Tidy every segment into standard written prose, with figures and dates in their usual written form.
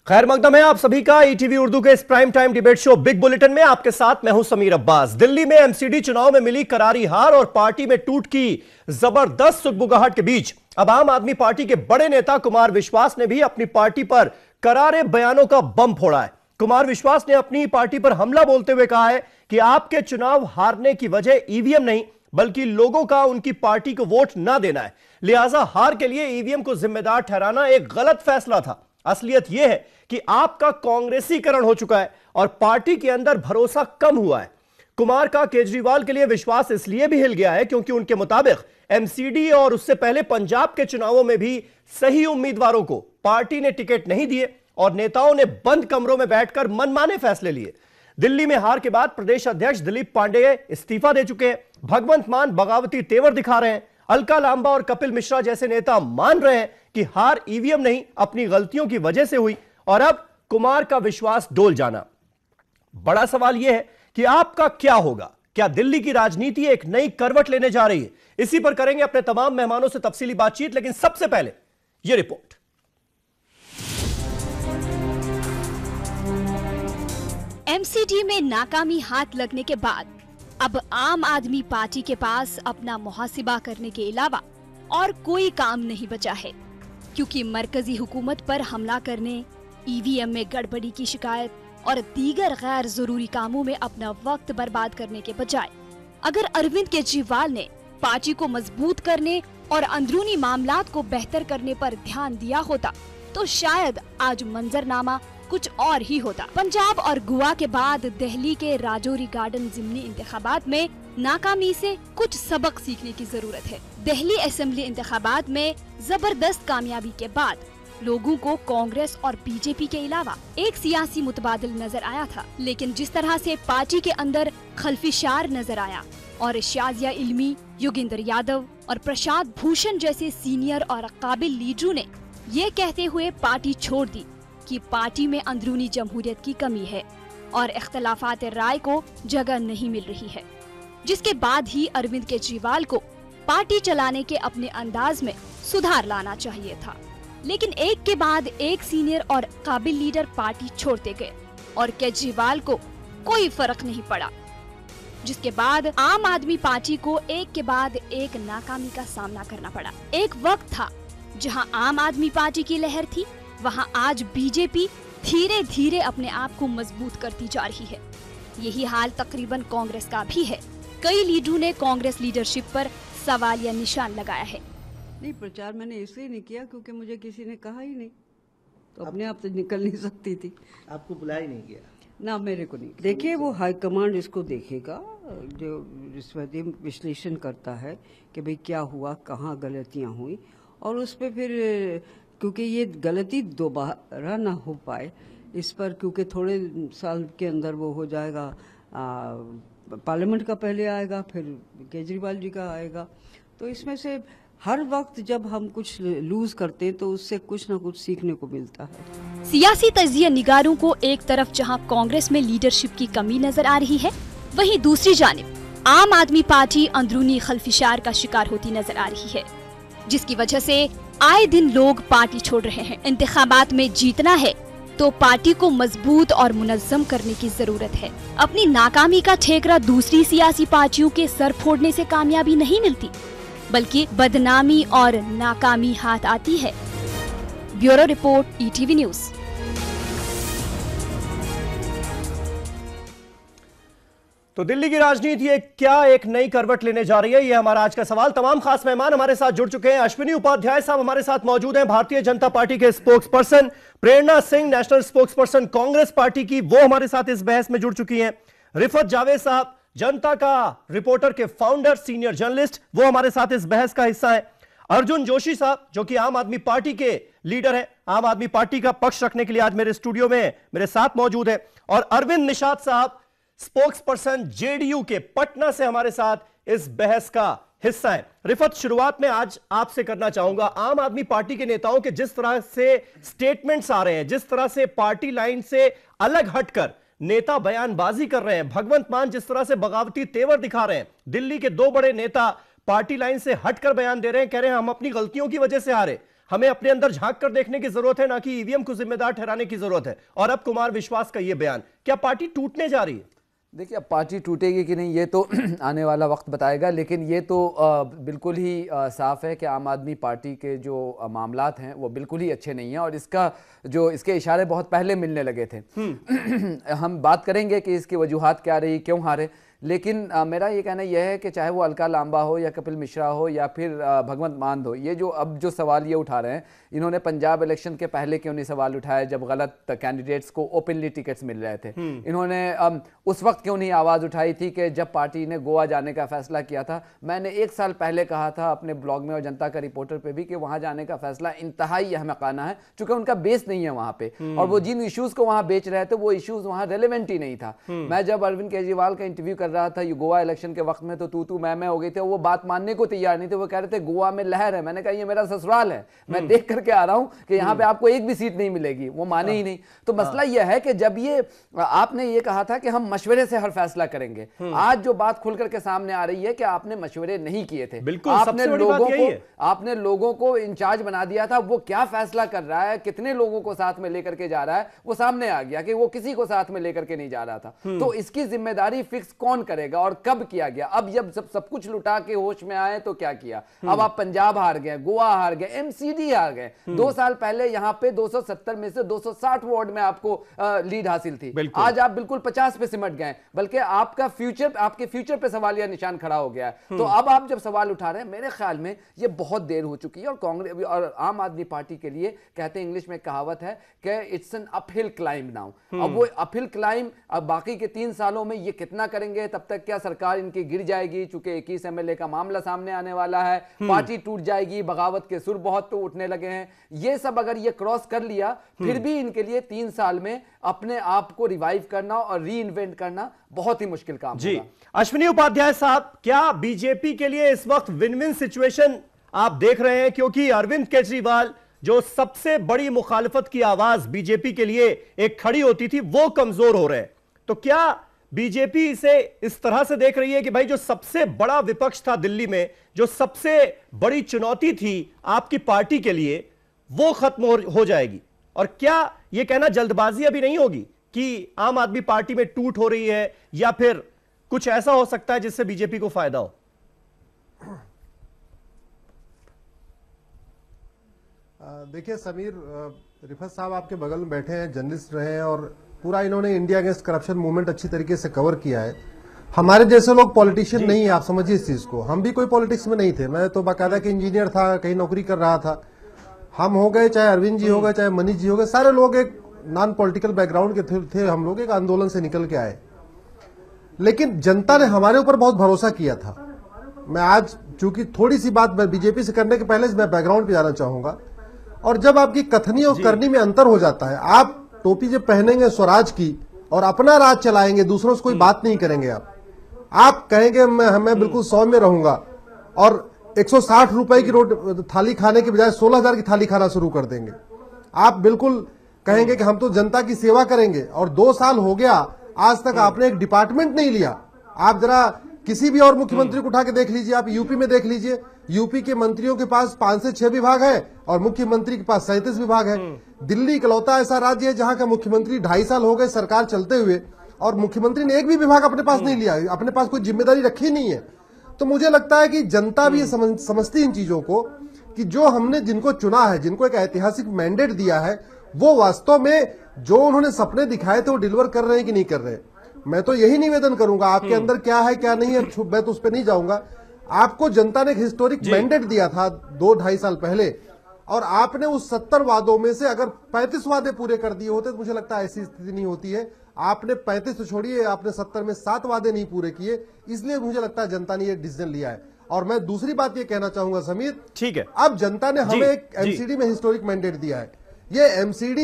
खैर मकदम है आप सभी का ईटीवी उर्दू के इस prime time debate show big bulletin में। आपके साथ मैं हूं समीर अब्बास। दिल्ली में एमसीडी चुनाव में मिली करारी हार और पार्टी में टूट की जबरदस्त सुगबुगाहट के बीच अब आम आदमी पार्टी के बड़े नेता कुमार विश्वास ने भी अपनी पार्टी पर करारे बयानों का बम फोड़ा है। कुमार विश्वास ने अपनी पार्टी पर हमला बोलते हुए कहा है कि आपके चुनाव हारने की वजह ईवीएम नहीं बल्कि लोगों का उनकी पार्टी को वोट ना देना है, लिहाजा हार के लिए ईवीएम को जिम्मेदार ठहराना एक गलत फैसला था। असलियत यह है कि आपका कांग्रेसीकरण हो चुका है और पार्टी के अंदर भरोसा कम हुआ है। कुमार का केजरीवाल के लिए विश्वास इसलिए भी हिल गया है क्योंकि उनके मुताबिक एमसीडी और उससे पहले पंजाब के चुनावों में भी सही उम्मीदवारों को पार्टी ने टिकट नहीं दिए और नेताओं ने बंद कमरों में बैठकर मनमाने फैसले लिए। दिल्ली में हार के बाद प्रदेश अध्यक्ष दिलीप पांडेय इस्तीफा दे चुके हैं। भगवंत मान बगावती तेवर दिखा रहे हैं। अलका लांबा और कपिल मिश्रा जैसे नेता मान रहे हैं कि हार ईवीएम नहीं अपनी गलतियों की वजह से हुई और अब कुमार का विश्वास डोल जाना। बड़ा सवाल यह है कि आपका क्या होगा? क्या दिल्ली की राजनीति एक नई करवट लेने जा रही है? इसी पर करेंगे अपने तमाम मेहमानों से तफसीली बातचीत, लेकिन सबसे पहले यह रिपोर्ट। एमसीडी में नाकामी हाथ लगने के बाद अब आम आदमी पार्टी के पास अपना मुहासिबा करने के अलावा और कोई काम नहीं बचा है, क्योंकि मरकजी हुकूमत पर हमला करने, ईवीएम में गड़बड़ी की शिकायत और दीगर गैर जरूरी कामों में अपना वक्त बर्बाद करने के बजाय अगर अरविंद केजरीवाल ने पार्टी को मजबूत करने और अंदरूनी मामलात को बेहतर करने पर ध्यान दिया होता तो शायद आज मंजरनामा कुछ और ही होता। पंजाब और गोवा के बाद दिल्ली के राजौरी गार्डन जिमनी इंतखाबात में नाकामी से कुछ सबक सीखने की जरूरत है। दिल्ली असेंबली इंतखाबात में जबरदस्त कामयाबी के बाद लोगों को कांग्रेस और बीजेपी के अलावा एक सियासी मुतबादिल नजर आया था, लेकिन जिस तरह से पार्टी के अंदर खल्फिशार नजर आया और शाजिया इल्मी, योगेंद्र यादव और प्रशांत भूषण जैसे सीनियर और काबिल लीडरों ने ये कहते हुए पार्टी छोड़ दी कि पार्टी में अंदरूनी जमहूरियत की कमी है और इख्तलाफात राय को जगह नहीं मिल रही है, जिसके बाद ही अरविंद केजरीवाल को पार्टी चलाने के अपने अंदाज में सुधार लाना चाहिए था। लेकिन एक के बाद एक सीनियर और काबिल लीडर पार्टी छोड़ते गए और केजरीवाल को कोई फर्क नहीं पड़ा, जिसके बाद आम आदमी पार्टी को एक के बाद एक नाकामी का सामना करना पड़ा। एक वक्त था जहां आम आदमी पार्टी की लहर थी, वहां आज बीजेपी धीरे धीरे अपने आप को मजबूत करती जा रही है। यही हाल तकरीबन कांग्रेस का भी है। कई लीडरों ने कांग्रेस लीडरशिप पर सवालिया निशान लगाया है। नहीं, प्रचार मैंने इसलिए नहीं किया क्योंकि मुझे किसी ने कहा ही नहीं, तो अपने आप तो निकल नहीं सकती थी। आपको बुलाया ही नहीं गया ना, मेरे को नहीं। देखिए, वो हाईकमांड इसको देखेगा, जो इस वजह विश्लेषण करता है कि भाई क्या हुआ, कहाँ गलतियाँ हुई, और उस पर फिर क्योंकि ये गलती दोबारा ना हो पाए इस पर, क्योंकि थोड़े साल के अंदर वो हो जाएगा, पार्लियामेंट का पहले आएगा, फिर केजरीवाल जी का आएगा, तो इसमें से हर वक्त जब हम कुछ लूज करते हैं तो उससे कुछ ना कुछ सीखने को मिलता है। सियासी तजिया निगारों को एक तरफ जहां कांग्रेस में लीडरशिप की कमी नजर आ रही है, वहीं दूसरी जानिब आम आदमी पार्टी अंदरूनी खल्फिशार का शिकार होती नजर आ रही है, जिसकी वजह से आए दिन लोग पार्टी छोड़ रहे हैं। इंतखाबात में जीतना है तो पार्टी को मजबूत और मुनज्जम करने की जरूरत है। अपनी नाकामी का ठेकरा दूसरी सियासी पार्टियों के सर फोड़ने से कामयाबी नहीं मिलती, बल्कि बदनामी और नाकामी हाथ आती है। Bureau report, ETV news. तो दिल्ली की राजनीति क्या एक नई करवट लेने जा रही है, यह हमारा आज का सवाल। तमाम खास मेहमान हमारे साथ जुड़ चुके हैं। अश्विनी उपाध्याय साहब हमारे साथ मौजूद हैं, भारतीय जनता पार्टी के spokesperson. Prerna Singh, national spokesperson Congress party की, वो हमारे साथ इस बहस में जुड़ चुकी हैं। रिफत जावेद साहब, जनता का रिपोर्टर के फाउंडर, सीनियर जर्नलिस्ट, वो हमारे साथ इस बहस का हिस्सा है। अर्जुन जोशी साहब, जो कि आम आदमी पार्टी के लीडर हैं, आम आदमी पार्टी का पक्ष रखने के लिए आज मेरे स्टूडियो में मेरे साथ मौजूद है। और अरविंद निषाद साहब, स्पोक्स पर्सन जेडीयू के पटना से हमारे साथ इस बहस का हिस्सा है। रिफत, शुरुआत में आज आपसे करना चाहूंगा, आम आदमी पार्टी के नेताओं के जिस तरह से स्टेटमेंट्स आ रहे हैं, जिस तरह से पार्टी लाइन से अलग हटकर नेता बयानबाजी कर रहे हैं, भगवंत मान जिस तरह से बगावती तेवर दिखा रहे हैं, दिल्ली के दो बड़े नेता पार्टी लाइन से हटकर बयान दे रहे हैं, कह रहे हैं हम अपनी गलतियों की वजह से हारे, हमें अपने अंदर झांक कर देखने की जरूरत है, ना कि ईवीएम को जिम्मेदार ठहराने की जरूरत है। और अब कुमार विश्वास का यह बयान, क्या पार्टी टूटने जा रही है? देखिए, अब पार्टी टूटेगी कि नहीं ये तो आने वाला वक्त बताएगा, लेकिन ये तो बिल्कुल ही साफ है कि आम आदमी पार्टी के जो मामलात हैं वो बिल्कुल ही अच्छे नहीं हैं, और इसके इशारे बहुत पहले मिलने लगे थे। हम बात करेंगे कि इसकी वजूहात क्या रही, क्यों हारे, लेकिन मेरा ये कहना यह है कि चाहे वो अलका लांबा हो या कपिल मिश्रा हो या फिर भगवंत मान हो, ये जो सवाल ये उठा रहे हैं, इन्होंने पंजाब इलेक्शन के पहले क्यों नहीं सवाल उठाए जब गलत कैंडिडेट्स को ओपनली टिकट्स मिल रहे थे? इन्होंने उस वक्त क्यों नहीं आवाज़ उठाई थी कि जब पार्टी ने गोवा जाने का फैसला किया था? मैंने 1 साल पहले कहा था अपने ब्लॉग में और जनता का रिपोर्टर पे भी कि वहां जाने का फैसला इंतहाई अहमकाना है, चूंकि उनका बेस नहीं है वहां पे, और वो जिन इश्यूज को वहां बेच रहे थे वो इश्यूज वहां रेलेवेंट ही नहीं था। मैं जब अरविंद केजरीवाल का इंटरव्यू कर रहा था गोवा इलेक्शन के वक्त में, तो तू मैं हो गई थे, वो बात मानने को तैयार नहीं थे। वो कह रहे थे गोवा में लहर है। मैंने कहा ये मेरा ससुराल है, मैं देख करके आ रहा हूं कि यहाँ पे आपको एक भी सीट नहीं मिलेगी। वो माने ही नहीं। तो मसला यह है कि जब ये आपने ये कहा था कि हम मशवरे से हर फैसला करेंगे, आज जो बात खुल करके सामने आ रही है कि आपने मशवरे नहीं किए थे। आपने लोगों को इंचार्ज बना दिया था। वो क्या फैसला कर रहा है, कितने लोगों को साथ में लेकर के जा रहा है, वो सामने आ गया कि वो किसी को साथ में लेकर के नहीं जा रहा था। तो इसकी जिम्मेदारी फिक्स कौन करेगा और कब किया गया? अब जब सब कुछ लुटा के होश में आए तो क्या किया? अब आप पंजाब हार गए, गोवा हार गए, एमसीडी हार गए। 2 साल पहले यहां पे 270 में से 260 वार्ड में आपको लीड हासिल थी। आज आप बिल्कुल 50 पे सिमट गए, बल्कि आपके फ्यूचर पे सवालिया निशान खड़ा हो गया है। तो अब आप जब सवाल उठा रहे हैं, मेरे ख्याल में ये बहुत देर हो चुकी है। और कांग्रेस और आम आदमी पार्टी के लिए, कहते हैं इंग्लिश में कहावत है कि it's an uphill climb now. अब वो अपहिल क्लाइंब अब बाकी के 3 सालों में ये कितना करेंगे? तब तक क्या सरकार इनकी गिर जाएगी? चूंकि 21 एमएलए का मामला सामने आने वाला है, पार्टी टूट जाएगी, बगावत के सुर बहुत तो उठने लगे हैं। ये सब अगर ये क्रॉस कर लिया, फिर भी इनके लिए 3 साल में अपने आप को रिवाइव करना और री इन्वेंट करना बहुत ही मुश्किल काम जी। होगा। अश्विनी उपाध्याय साहब, क्या बीजेपी के लिए इस वक्त विन विन सिचुएशन आप देख रहे हैं? क्योंकि अरविंद केजरीवाल जो सबसे बड़ी मुखालिफत की आवाज बीजेपी के लिए एक खड़ी होती थी, वो कमजोर हो रहे हैं। तो क्या बीजेपी इसे इस तरह से देख रही है कि भाई जो सबसे बड़ा विपक्ष था दिल्ली में, जो सबसे बड़ी चुनौती थी आपकी पार्टी के लिए, वो खत्म हो जाएगी? और क्या यह कहना जल्दबाजी अभी नहीं होगी कि आम आदमी पार्टी में टूट हो रही है, या फिर कुछ ऐसा हो सकता है जिससे बीजेपी को फायदा हो? देखिए समीर, रिफत साहब आपके बगल में बैठे हैं, जर्नलिस्ट रहे हैं और पूरा इन्होंने इंडिया अगेंस्ट करप्शन मूवमेंट अच्छी तरीके से कवर किया है। हमारे जैसे लोग पॉलिटिशियन नहीं है, आप समझिए इस चीज को। हम भी कोई पॉलिटिक्स में नहीं थे। मैं तो बाकायदा के इंजीनियर था, कहीं नौकरी कर रहा था। हम हो गए, चाहे अरविंद जी हो गए, चाहे मनीष जी हो गए, सारे लोग एक नॉन पॉलिटिकल बैकग्राउंड के थे। हम लोग एक आंदोलन से निकल के आए, लेकिन जनता ने हमारे ऊपर बहुत भरोसा किया था। मैं आज चूंकि थोड़ी सी बात बीजेपी से करने के पहले मैं बैकग्राउंड पे जाना चाहूंगा। और जब आपकी कथनी और करनी में अंतर हो जाता है, आप टोपी जब पहनेंगे स्वराज की और अपना राज चलाएंगे, दूसरों से कोई बात नहीं करेंगे, आप कहेंगे मैं बिल्कुल 100 में रहूंगा, और 160 रुपए की थाली खाने के बजाय 16,000 की थाली खाना शुरू कर देंगे। आप बिल्कुल कहेंगे कि हम तो जनता की सेवा करेंगे। और 2 साल हो गया, आज तक आपने एक डिपार्टमेंट नहीं लिया। आप जरा किसी भी और मुख्यमंत्री को उठा के देख लीजिए, आप यूपी में देख लीजिए, यूपी के मंत्रियों के पास 5 से 6 विभाग है और मुख्यमंत्री के पास 37 विभाग है। दिल्ली इकलौता ऐसा राज्य है जहां का मुख्यमंत्री 2.5 साल हो गए सरकार चलते हुए, और मुख्यमंत्री ने एक भी विभाग अपने पास नहीं लिया, अपने पास कोई जिम्मेदारी रखी नहीं है। तो मुझे लगता है कि जनता भी समझती इन चीजों को कि जो हमने जिनको चुना है, जिनको एक ऐतिहासिक मैंडेट दिया है, वो वास्तव में जो उन्होंने सपने दिखाए थे वो डिलीवर कर रहे हैं कि नहीं कर रहे। मैं तो यही निवेदन करूंगा, आपके अंदर क्या है क्या नहीं है मैं तो उस पर नहीं जाऊंगा। आपको जनता ने एक हिस्टोरिक मैंडेट दिया था 2-2.5 साल पहले, और आपने उस 70 वादों में से अगर 35 वादे पूरे कर दिए होते तो मुझे लगता है ऐसी स्थिति नहीं होती है। आपने 35 तो छोड़िए, आपने 70 में 7 वादे नहीं पूरे किए, इसलिए मुझे लगता है जनता ने ये डिसीजन लिया है। और मैं दूसरी बात ये कहना चाहूंगा समीर, ठीक है, अब जनता ने हमें एक एमसीडी में हिस्टोरिक मैंडेट दिया है। ये एमसीडी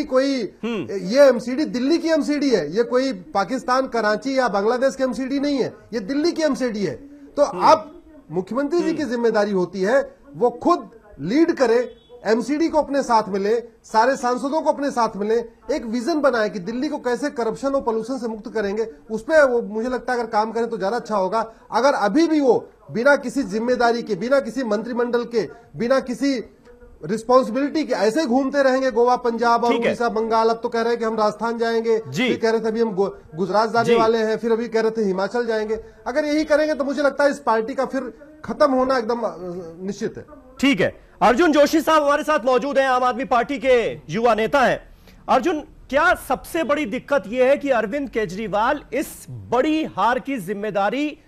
ये एमसीडी दिल्ली की एमसीडी है, ये कोई पाकिस्तान, कराची या बांग्लादेश की एमसीडी नहीं है, ये दिल्ली की एमसीडी है। तो अब मुख्यमंत्री जी की जिम्मेदारी होती है वो खुद लीड करे, एमसीडी को अपने साथ मिले, सारे सांसदों को अपने साथ मिले, एक विजन बनाए कि दिल्ली को कैसे करप्शन और पोल्यूशन से मुक्त करेंगे। उस पर वो मुझे लगता है अगर काम करें तो ज्यादा अच्छा होगा। अगर अभी भी वो बिना किसी जिम्मेदारी के, बिना किसी मंत्रिमंडल के, बिना किसी रिस्पॉन्सिबिलिटी की ऐसे घूमते रहेंगे गोवा, पंजाब और ठीक है। उड़ीसा, बंगाल। अब तो कह रहे हैं कि हम राजस्थान जाएंगे, जी। फिर कह रहे थे अभी हम गुजरात जाने जी। वाले हैं, फिर अभी कह रहे थे हिमाचल जाएंगे। अगर यही करेंगे तो मुझे लगता है इस पार्टी का फिर खत्म होना एकदम निश्चित है। ठीक है, अर्जुन जोशी साहब हमारे साथ मौजूद हैं, आम आदमी पार्टी के युवा नेता हैं। अर्जुन, क्या सबसे बड़ी दिक्कत यह है कि अरविंद केजरीवाल इस बड़ी हार की जिम्मेदारी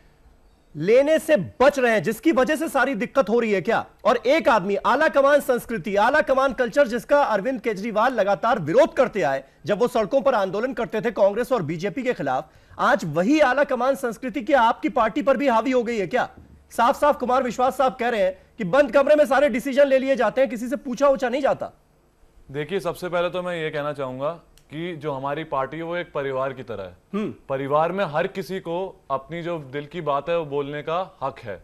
लेने से बच रहे हैं, जिसकी वजह से सारी दिक्कत हो रही है क्या? और एक आदमी, आला कमान संस्कृति, आला कमान कल्चर, जिसका अरविंद केजरीवाल लगातार विरोध करते आए जब वो सड़कों पर आंदोलन करते थे कांग्रेस और बीजेपी के खिलाफ, आज वही आला कमान संस्कृति क्या आपकी पार्टी पर भी हावी हो गई है क्या? साफ साफ कुमार विश्वास साहब कह रहे हैं कि बंद कमरे में सारे डिसीजन ले लिए जाते हैं, किसी से पूछा उछा नहीं जाता। देखिए, सबसे पहले तो मैं ये कहना चाहूंगा कि जो हमारी पार्टी है वो एक परिवार की तरह है। परिवार में हर किसी को अपनी जो दिल की बात है वो बोलने का हक है।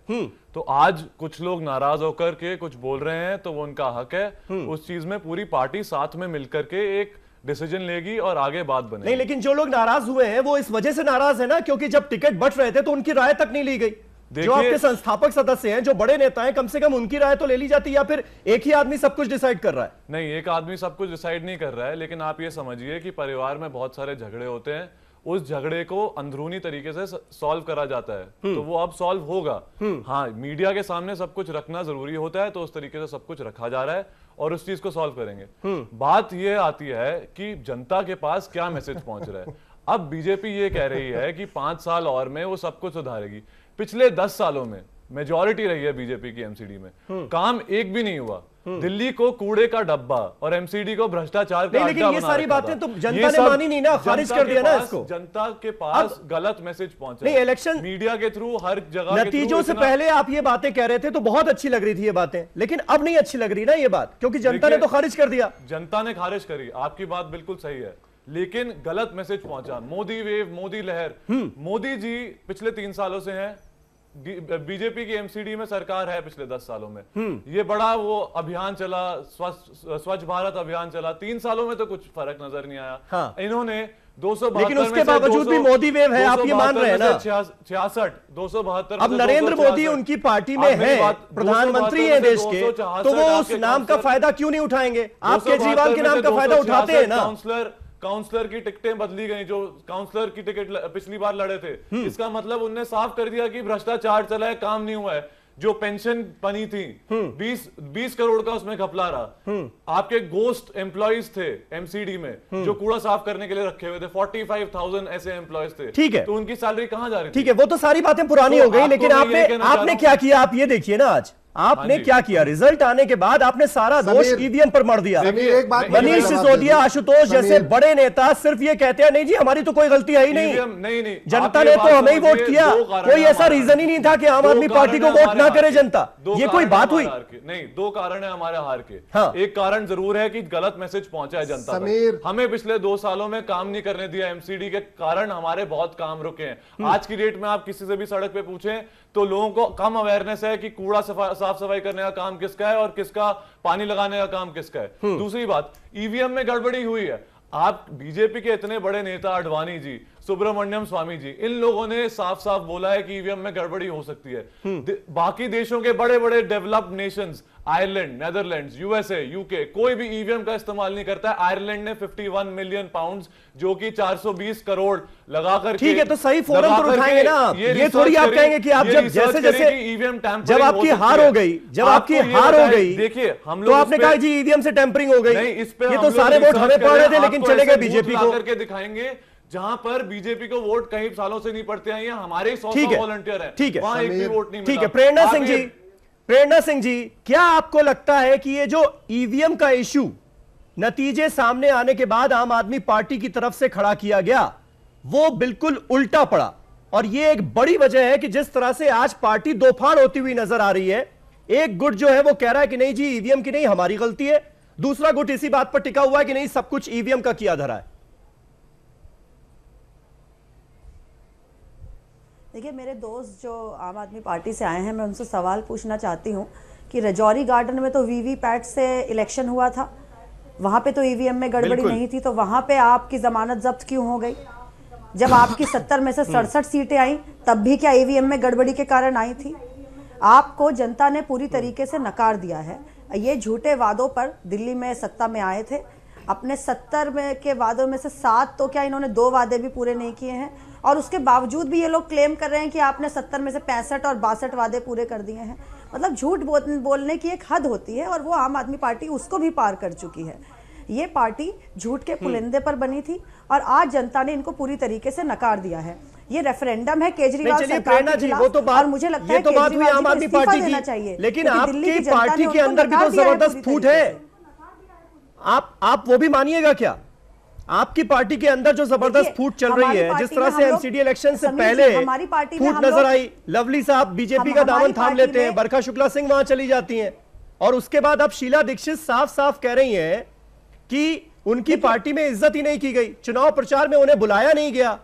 तो आज कुछ लोग नाराज होकर के कुछ बोल रहे हैं तो वो उनका हक है। उस चीज में पूरी पार्टी साथ में मिलकर के एक डिसीजन लेगी और आगे बात बनेगी। नहीं, लेकिन जो लोग नाराज हुए हैं वो इस वजह से नाराज है ना, क्योंकि जब टिकट बंट रहे थे तो उनकी राय तक नहीं ली गई। जो आपके संस्थापक सदस्य हैं, जो बड़े नेता हैं, कम से कम उनकी राय तो ले ली जाती, या फिर एक ही आदमी सब कुछ डिसाइड कर रहा है? नहीं, एक आदमी सब कुछ डिसाइड नहीं कर रहा है, लेकिन आप ये समझिए कि परिवार में बहुत सारे झगड़े होते हैं, उस झगड़े को अंदरूनी तरीके से सॉल्व करा जाता है। तो वो अब सॉल्व होगा। हाँ, मीडिया के सामने सब कुछ रखना जरूरी होता है, तो उस तरीके से सब कुछ रखा जा रहा है और उस चीज को सॉल्व करेंगे। बात ये आती है कि जनता के पास क्या मैसेज पहुंच रहा है। अब बीजेपी ये कह रही है कि 5 साल और में वो सब कुछ सुधारेगी। पिछले 10 सालों में मेजॉरिटी रही है बीजेपी की एमसीडी में, काम एक भी नहीं हुआ। दिल्ली को कूड़े का डब्बा और एमसीडी को भ्रष्टाचार का अड्डा लेकिन ये बना सारी रखा बातें था। तो जनता ने मानी नहीं ना, खारिज कर दिया ना इसको। जनता के पास गलत मैसेज पहुंचा। नहीं, इलेक्शन मीडिया के थ्रू, हर जगह नतीजों से पहले आप ये बातें कह रहे थे तो बहुत अच्छी लग रही थी ये बातें, लेकिन अब नहीं अच्छी लग रही ना ये बात, क्योंकि जनता ने तो खारिज कर दिया। जनता ने खारिज करी, आपकी बात बिल्कुल सही है, लेकिन गलत मैसेज पहुंचा। मोदी वेव, मोदी लहर। मोदी जी पिछले 3 सालों से हैं, बीजेपी की एमसीडी में सरकार है पिछले 10 सालों में। ये बड़ा वो अभियान चला, स्वच्छ भारत अभियान चला, 3 सालों में तो कुछ फर्क नजर नहीं आया। हाँ। इन्होंने 272, लेकिन उसके बावजूद भी मोदी वेव है, आप ये मान रहे हैं ना? 66, 272। अब नरेंद्र मोदी उनकी पार्टी में है, प्रधानमंत्री है देश के, तो वो उस नाम का फायदा क्यों नहीं उठाएंगे? आप केजरीवाल के नाम का फायदा उठाते हैं ना। काउंसलर की टिकटें बदली गई, जो काउंसलर की टिकट पिछली बार लड़े थे, इसका मतलब उनने साफ कर दिया कि भ्रष्टाचार चला है, काम नहीं हुआ है। जो पेंशन बनी थी 20 करोड़ का उसमें घपला रहा। आपके गोस्ट एम्प्लॉइज थे एमसीडी में जो कूड़ा साफ करने के लिए रखे हुए थे, 45,000 ऐसे एम्प्लॉइज थे। ठीक है, तो उनकी सैलरी कहां जा रही थी? ठीक है, वो तो सारी बातें पुरानी हो गई, लेकिन आपने क्या किया? आप ये देखिए ना, आज आपने क्या किया? रिजल्ट आने के बाद आपने सारा दोष ईवीएम पर मर दिया। मनीष सिसोदिया, आशुतोष जैसे बड़े नेता सिर्फ ये कहते हैं नहीं जी हमारी तो कोई गलती है ही नहीं, जनता ने तो हमें ही वोट किया। कोई ऐसा रीजन ही नहीं था कि आम आदमी पार्टी को वोट ना करे जनता। ये कोई बात हुई? नहीं, 2 कारण है हमारे हार के। हाँ। एक कारण जरूर है कि गलत मैसेज पहुंचा है जनता तक। हमें पिछले 2 सालों में काम नहीं करने दिया, एमसीडी के कारण हमारे बहुत काम रुके हैं। आज की डेट में आप किसी से भी सड़क पे पूछें तो लोगों को कम अवेयरनेस है कि कूड़ा साफ सफाई करने का काम किसका है और किसका पानी लगाने का काम किसका है। दूसरी बात, ईवीएम में गड़बड़ी हुई है। आप बीजेपी के इतने बड़े नेता अडवाणी जी, सुब्रमण्यम स्वामी जी, इन लोगों ने साफ साफ बोला है कि ईवीएम में गड़बड़ी हो सकती है। बाकी देशों के बड़े बड़े developed Nations, Ireland, Netherlands, USA, UK, कोई भी ईवीएम का इस्तेमाल नहीं करता है। आयरलैंड ने 51 मिलियन पाउंड जो कि 420 करोड़ लगाकर, ठीक है, तो सही फोरम पर उठाएंगे ना आप। ये थोड़ी आप कहेंगे कि आप जब जैसे जैसे ईवीएम जब आपकी हार हो गई, जब आपकी हार हो गई, देखिए हम तो आपने कहा जी ईवीएम से टेम्परिंग हो गई। ये तो सारे वोट हमें पड़ रहे थे लेकिन चले गए बीजेपी को। करके दिखाएंगे जहां पर बीजेपी को वोट कई सालों से नहीं पड़ते हैं, हमारे 100 वॉलंटियर हैं, ठीक है, वहां एक भी वोट नहीं मिला। ठीक है, प्रेरणा सिंह जी, क्या आपको लगता है कि ये जो ईवीएम का इशू नतीजे सामने आने के बाद आम आदमी पार्टी की तरफ से खड़ा किया गया, वो बिल्कुल उल्टा पड़ा? और ये एक बड़ी वजह है कि जिस तरह से आज पार्टी दोफाड़ होती हुई नजर आ रही है। एक गुट जो है वो कह रहा है कि नहीं जी ईवीएम की नहीं, हमारी गलती है। दूसरा गुट इसी बात पर टिका हुआ है कि नहीं, सब कुछ ईवीएम का किया धरा है। देखिए, मेरे दोस्त जो आम आदमी पार्टी से आए हैं, मैं उनसे सवाल पूछना चाहती हूँ कि रजौरी गार्डन में तो वीवीपैट से इलेक्शन हुआ था, वहाँ पे तो ईवीएम में गड़बड़ी नहीं थी, तो वहाँ पे आपकी जमानत जब्त क्यों हो गई? जब आपकी 70 में से 67 सीटें आई तब भी क्या ईवीएम में गड़बड़ी के कारण आई थी? आपको जनता ने पूरी तरीके से नकार दिया है। ये झूठे वादों पर दिल्ली में सत्ता में आए थे, अपने 70 के वादों में से 7 तो क्या इन्होंने 2 वादे भी पूरे नहीं किए हैं, और उसके बावजूद भी ये लोग क्लेम कर रहे हैं कि आपने 70 में से 65 और 62 वादे पूरे कर दिए हैं। मतलब झूठ बोलने की एक हद होती है, और वो आम आदमी पार्टी उसको भी पार कर चुकी है। ये पार्टी झूठ के पुलिंदे पर बनी थी, और आज जनता ने इनको पूरी तरीके से नकार दिया है। ये रेफरेंडम है केजरीवाल सरकार के खिलाफ, वो तो बात, और मुझे लगता है केजरीवाल आम आदमी पार्टी देना चाहिए, लेकिन आपकी पार्टी के अंदर भी तो जबरदस्त फूट है। आप वो भी मानिएगा क्या? आपकी पार्टी के अंदर जो जबरदस्त फूट चल रही है, जिस तरह से एमसीडी इलेक्शन से पहले फूट नजर आई, लवली साहब बीजेपी का दामन थाम लेते हैं, बरखा शुक्ला सिंह वहां चली जाती हैं, और उसके बाद अब शीला दीक्षित साफ साफ कह रही हैं कि उनकी पार्टी में इज्जत ही नहीं की गई, चुनाव प्रचार में उन्हें बुलाया नहीं गया।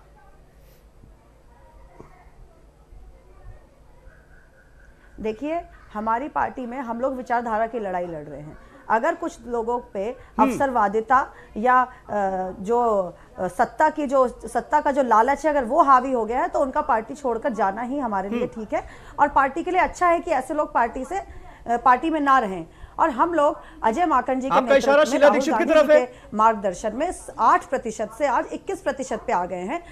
देखिए, हमारी पार्टी में हम लोग विचारधारा की लड़ाई लड़ रहे हैं। अगर कुछ लोगों पे अवसरवादिता या जो सत्ता का जो लालच है, अगर वो हावी हो गया है, तो उनका पार्टी छोड़कर जाना ही हमारे लिए ठीक है, और पार्टी के लिए अच्छा है कि ऐसे लोग पार्टी में ना रहें। और हम लोग अजय माकन जी के नेतृत्व में राहुल गांधी के मार्गदर्शन में 8% से आज 21% पे आ गए हैं।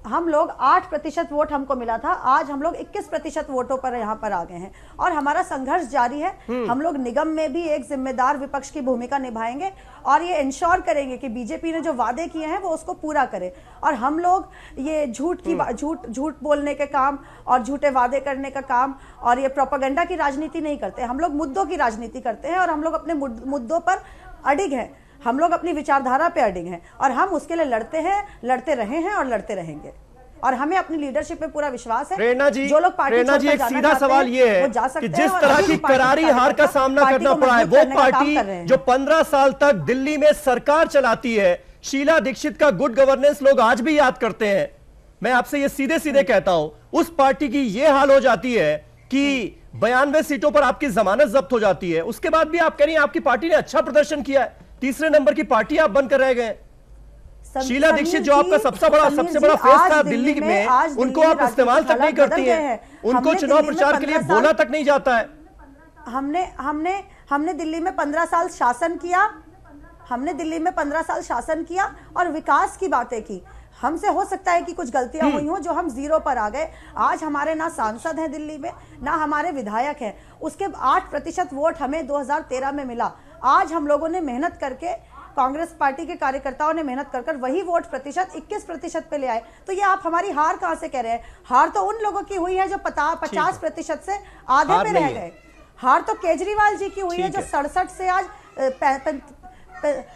हम लोग 8% वोट हमको मिला था, आज हम लोग 21% वोटों पर यहाँ पर आ गए हैं, और हमारा संघर्ष जारी है। हम लोग निगम में भी एक जिम्मेदार विपक्ष की भूमिका निभाएंगे, और ये इंश्योर करेंगे कि बीजेपी ने जो वादे किए हैं वो उसको पूरा करे। और हम लोग ये झूठ बोलने के काम और झूठे वादे करने का काम और ये प्रोपेगेंडा की राजनीति नहीं करते। हम लोग मुद्दों की राजनीति करते हैं, और हम लोग अपने मुद्दों पर अडिग हैं, हम लोग अपनी विचारधारा पे अडिग हैं, और हम उसके लिए लड़ते हैं, लड़ते रहे हैं और लड़ते रहेंगे, और हमें अपनी लीडरशिप पे पूरा विश्वास है। प्रेरणा जी, जो लोग पार्टी एक सीधा सवाल ये है कि जिस तरह की करारी हार का सामना करना पड़ा है, वो पार्टी जो 15 साल तक दिल्ली में सरकार चलाती है, शीला दीक्षित का गुड गवर्नेंस लोग आज भी याद करते हैं। मैं आपसे ये सीधे सीधे कहता हूं, उस पार्टी की ये हाल हो जाती है कि 92 सीटों पर आपकी जमानत जब्त हो जाती है, उसके बाद भी आप कह रही हैं आपकी पार्टी ने अच्छा प्रदर्शन किया है, तीसरे नंबर की पार्टी आप बनकर रह गए। शीला दीक्षित जो आपका सबसे बड़ा फेस था दिल्ली में, उनको आप इस्तेमाल तक नहीं करती हैं, उनको चुनाव प्रचार के लिए बोला तक नहीं जाता है। हमने दिल्ली में 15 साल शासन किया, हमने दिल्ली में 15 साल शासन किया और विकास की बातें की। हमसे हो सकता है कि कुछ गलतियां हुई हों जो हम 0 पर आ गए। आज हमारे ना सांसद हैं दिल्ली में, ना हमारे विधायक हैं। उसके 8% वोट हमें 2013 में मिला। आज हम लोगों ने मेहनत करके, कांग्रेस पार्टी के कार्यकर्ताओं ने मेहनत कर वही वोट प्रतिशत 21% पे ले आए। तो ये आप हमारी हार कहां से कह रहे हैं? हार तो उन लोगों की हुई है जो 50% से आधे पे रह गए। हार तो केजरीवाल जी की हुई है जो 67 से आज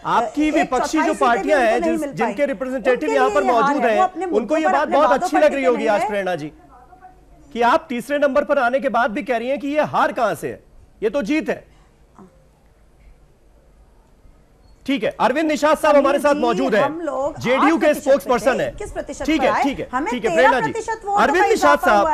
आपकी विपक्षी जो पार्टियां हैं, जिनके रिप्रेजेंटेटिव यहाँ पर मौजूद हैं, उनको ये बात बहुत अच्छी लग रही होगी आज प्रेरणा जी, कि आप तीसरे नंबर पर आने के बाद भी कह रही हैं कि ये हार कहां से है, ये तो जीत है। ठीक है, अरविंद निषाद साहब हमारे साथ मौजूद हैं, जेडीयू के स्पोक्स पर्सन है। ठीक है प्रेरणा जी, अरविंद निषाद साहब,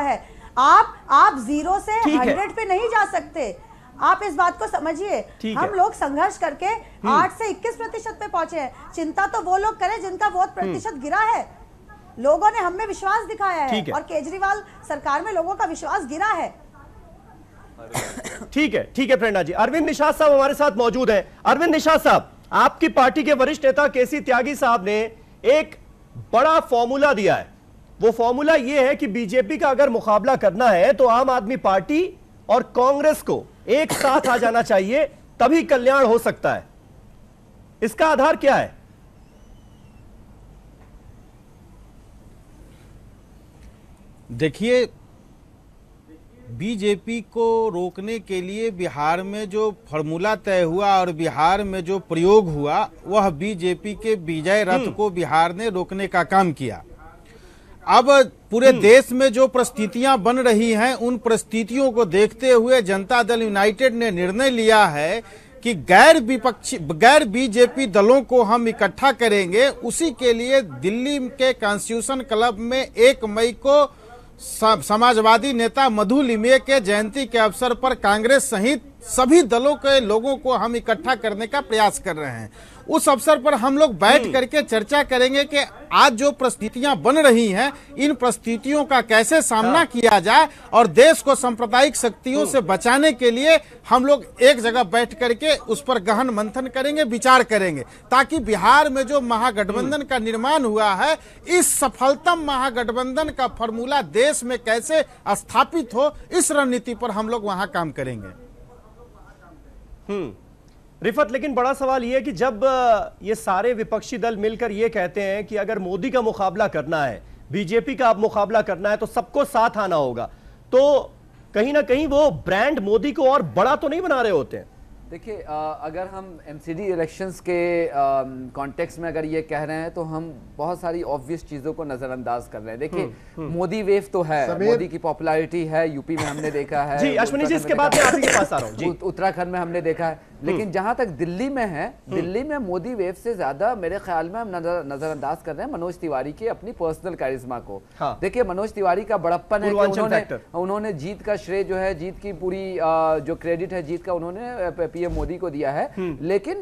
आप 0 से 100 पे नहीं जा सकते, आप इस बात को समझिए। हम लोग संघर्ष करके 8 से 21% पे पहुंचे हैं। चिंता तो वो लोग करें जिनका वोट प्रतिशत गिरा है। लोगों ने हम में विश्वास दिखाया है, और केजरीवाल सरकार में लोगों का विश्वास गिरा है। ठीक है प्रेरणा जी। अरविंद निषाद साहब हमारे साथ मौजूद हैं। अरविंद निषाद साहब, आपकी पार्टी के वरिष्ठ नेता केसी त्यागी साहब ने एक बड़ा फॉर्मूला दिया है। वो फॉर्मूला ये है कि बीजेपी का अगर मुकाबला करना है तो आम आदमी पार्टी और कांग्रेस को एक साथ आ जाना चाहिए, तभी कल्याण हो सकता है। इसका आधार क्या है? देखिए, बीजेपी को रोकने के लिए बिहार में जो फॉर्मूला तय हुआ और बिहार में जो प्रयोग हुआ, वह बीजेपी के विजय रथ को बिहार ने रोकने का काम किया। अब पूरे देश में जो परिस्थितियां बन रही हैं, उन परिस्थितियों को देखते हुए जनता दल यूनाइटेड ने निर्णय लिया है कि गैर बीजेपी दलों को हम इकट्ठा करेंगे। उसी के लिए दिल्ली के कॉन्स्टिट्यूशन क्लब में 1 मई को समाजवादी नेता मधु लिमये के जयंती के अवसर पर कांग्रेस सहित सभी दलों के लोगों को हम इकट्ठा करने का प्रयास कर रहे हैं। उस अवसर पर हम लोग बैठ करके चर्चा करेंगे कि आज जो परिस्थितियां बन रही हैं, इन परिस्थितियों का कैसे सामना किया जाए और देश को सांप्रदायिक शक्तियों से बचाने के लिए हम लोग एक जगह बैठ करके उस पर गहन मंथन करेंगे, विचार करेंगे, ताकि बिहार में जो महागठबंधन का निर्माण हुआ है, इस सफलतम महागठबंधन का फॉर्मूला देश में कैसे स्थापित हो, इस रणनीति पर हम लोग वहां काम करेंगे। रिफत, लेकिन बड़ा सवाल यह है कि जब ये सारे विपक्षी दल मिलकर ये कहते हैं कि अगर मोदी का मुकाबला करना है, बीजेपी का अब मुकाबला करना है, तो सबको साथ आना होगा, तो कहीं ना कहीं वो ब्रांड मोदी को और बड़ा तो नहीं बना रहे होते हैं? देखिए, अगर हम एमसीडी इलेक्शंस के कॉन्टेक्स्ट में अगर ये कह रहे हैं तो हम बहुत सारी ऑब्वियस चीजों को नजरअंदाज कर रहे हैं। देखिए, मोदी वेव तो है, मोदी की पॉपुलैरिटी है, यूपी में हमने देखा है। जी अश्विनी जी, इसके बाद मैं आप ही के पास आ रहा हूं। जी, उत्तराखंड में हमने देखा है, लेकिन जहां तक दिल्ली में है, दिल्ली में मोदी वेव से ज्यादा मेरे ख्याल में हम नजरअंदाज कर रहे हैं मनोज तिवारी की अपनी पर्सनल कारिश्मा को। हाँ। देखिए, मनोज तिवारी का बड़प्पन है कि उन्होंने जीत का श्रेय जो है, जीत की पूरी जो क्रेडिट है जीत का, उन्होंने पीएम मोदी को दिया है। लेकिन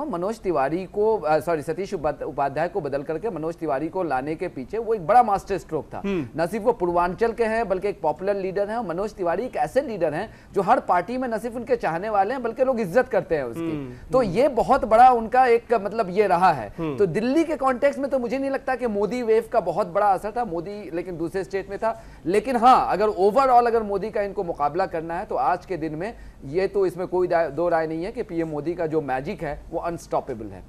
मनोज तिवारी को, सॉरी, सतीश उपाध्याय को बदल करके मनोज तिवारी को लाने के पीछे वो एक बड़ा मास्टर स्ट्रोक था। न सिर्फ वो पूर्वांचल के हैं बल्कि एक पॉपुलर लीडर हैं। मनोज तिवारी एक ऐसे लीडर हैं जो हर पार्टी में न सिर्फ उनके चाहने वाले हैं बल्कि लोग इज्जत करते हैं उसकी। तो ये बहुत बड़ा उनका एक मतलब ये रहा है। तो दिल्ली के कॉन्टेक्स्ट में तो मुझे नहीं लगता कि मोदी वेव का बहुत बड़ा असर था। मोदी लेकिन दूसरे स्टेट में था। लेकिन हाँ, अगर ओवरऑल अगर मोदी का इनको मुकाबला करना है तो आज के दिन में ये तो इसमें कोई दो राय नहीं है कि पीएम मोदी का जो मैजिक है वो अनस्टॉपेबल है।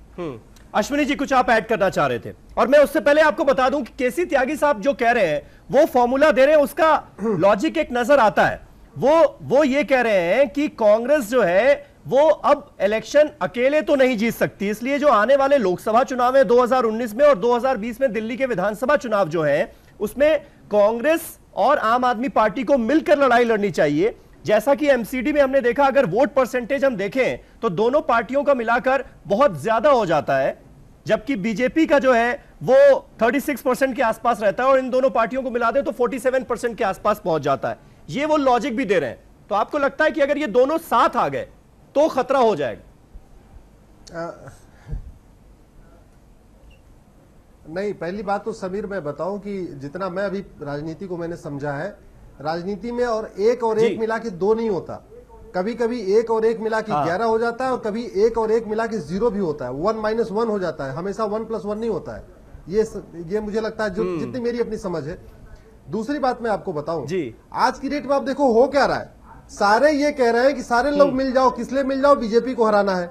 अश्विनी जी, कुछ आप ऐड करना चाह रहे थे, और मैं उससे पहले आपको बता दूं कि केसी त्यागी साहब जो कह रहे हैं वो फॉर्मूला दे रहे हैं, उसका लॉजिक एक नजर आता है। वो ये कह रहे हैं कि कांग्रेस जो है वो अब इलेक्शन अकेले तो नहीं जीत सकती, इसलिए जो आने वाले लोकसभा चुनाव है 2019 में और 2020 में दिल्ली के विधानसभा चुनाव जो है, उसमें कांग्रेस और आम आदमी पार्टी को मिलकर लड़ाई लड़नी चाहिए। जैसा कि एमसीडी में हमने देखा, अगर वोट परसेंटेज हम देखें तो दोनों पार्टियों का मिलाकर बहुत ज्यादा हो जाता है, जबकि बीजेपी का जो है वो 36% के आसपास रहता है और इन दोनों पार्टियों को मिला दें तो 47% के आसपास पहुंच जाता है। ये वो लॉजिक भी दे रहे हैं। तो आपको लगता है कि अगर ये दोनों साथ आ गए तो खतरा हो जाएगा? नहीं, पहली बात तो समीर मैं बताऊं कि जितना मैं अभी राजनीति को मैंने समझा है, राजनीति में और एक मिला के दो नहीं होता। कभी कभी एक और एक मिला के 11 हो जाता है और कभी एक और एक मिला के 0 भी होता है, 1 - 1 हो जाता है, हमेशा 1 + 1 नहीं होता है। ये मुझे लगता है, जो जितनी मेरी अपनी समझ है। दूसरी बात मैं आपको बताऊं, आज की डेट में आप देखो हो क्या रहा है। सारे ये कह रहे हैं कि सारे लोग मिल जाओ, किस लिए मिल जाओ? बीजेपी को हराना है।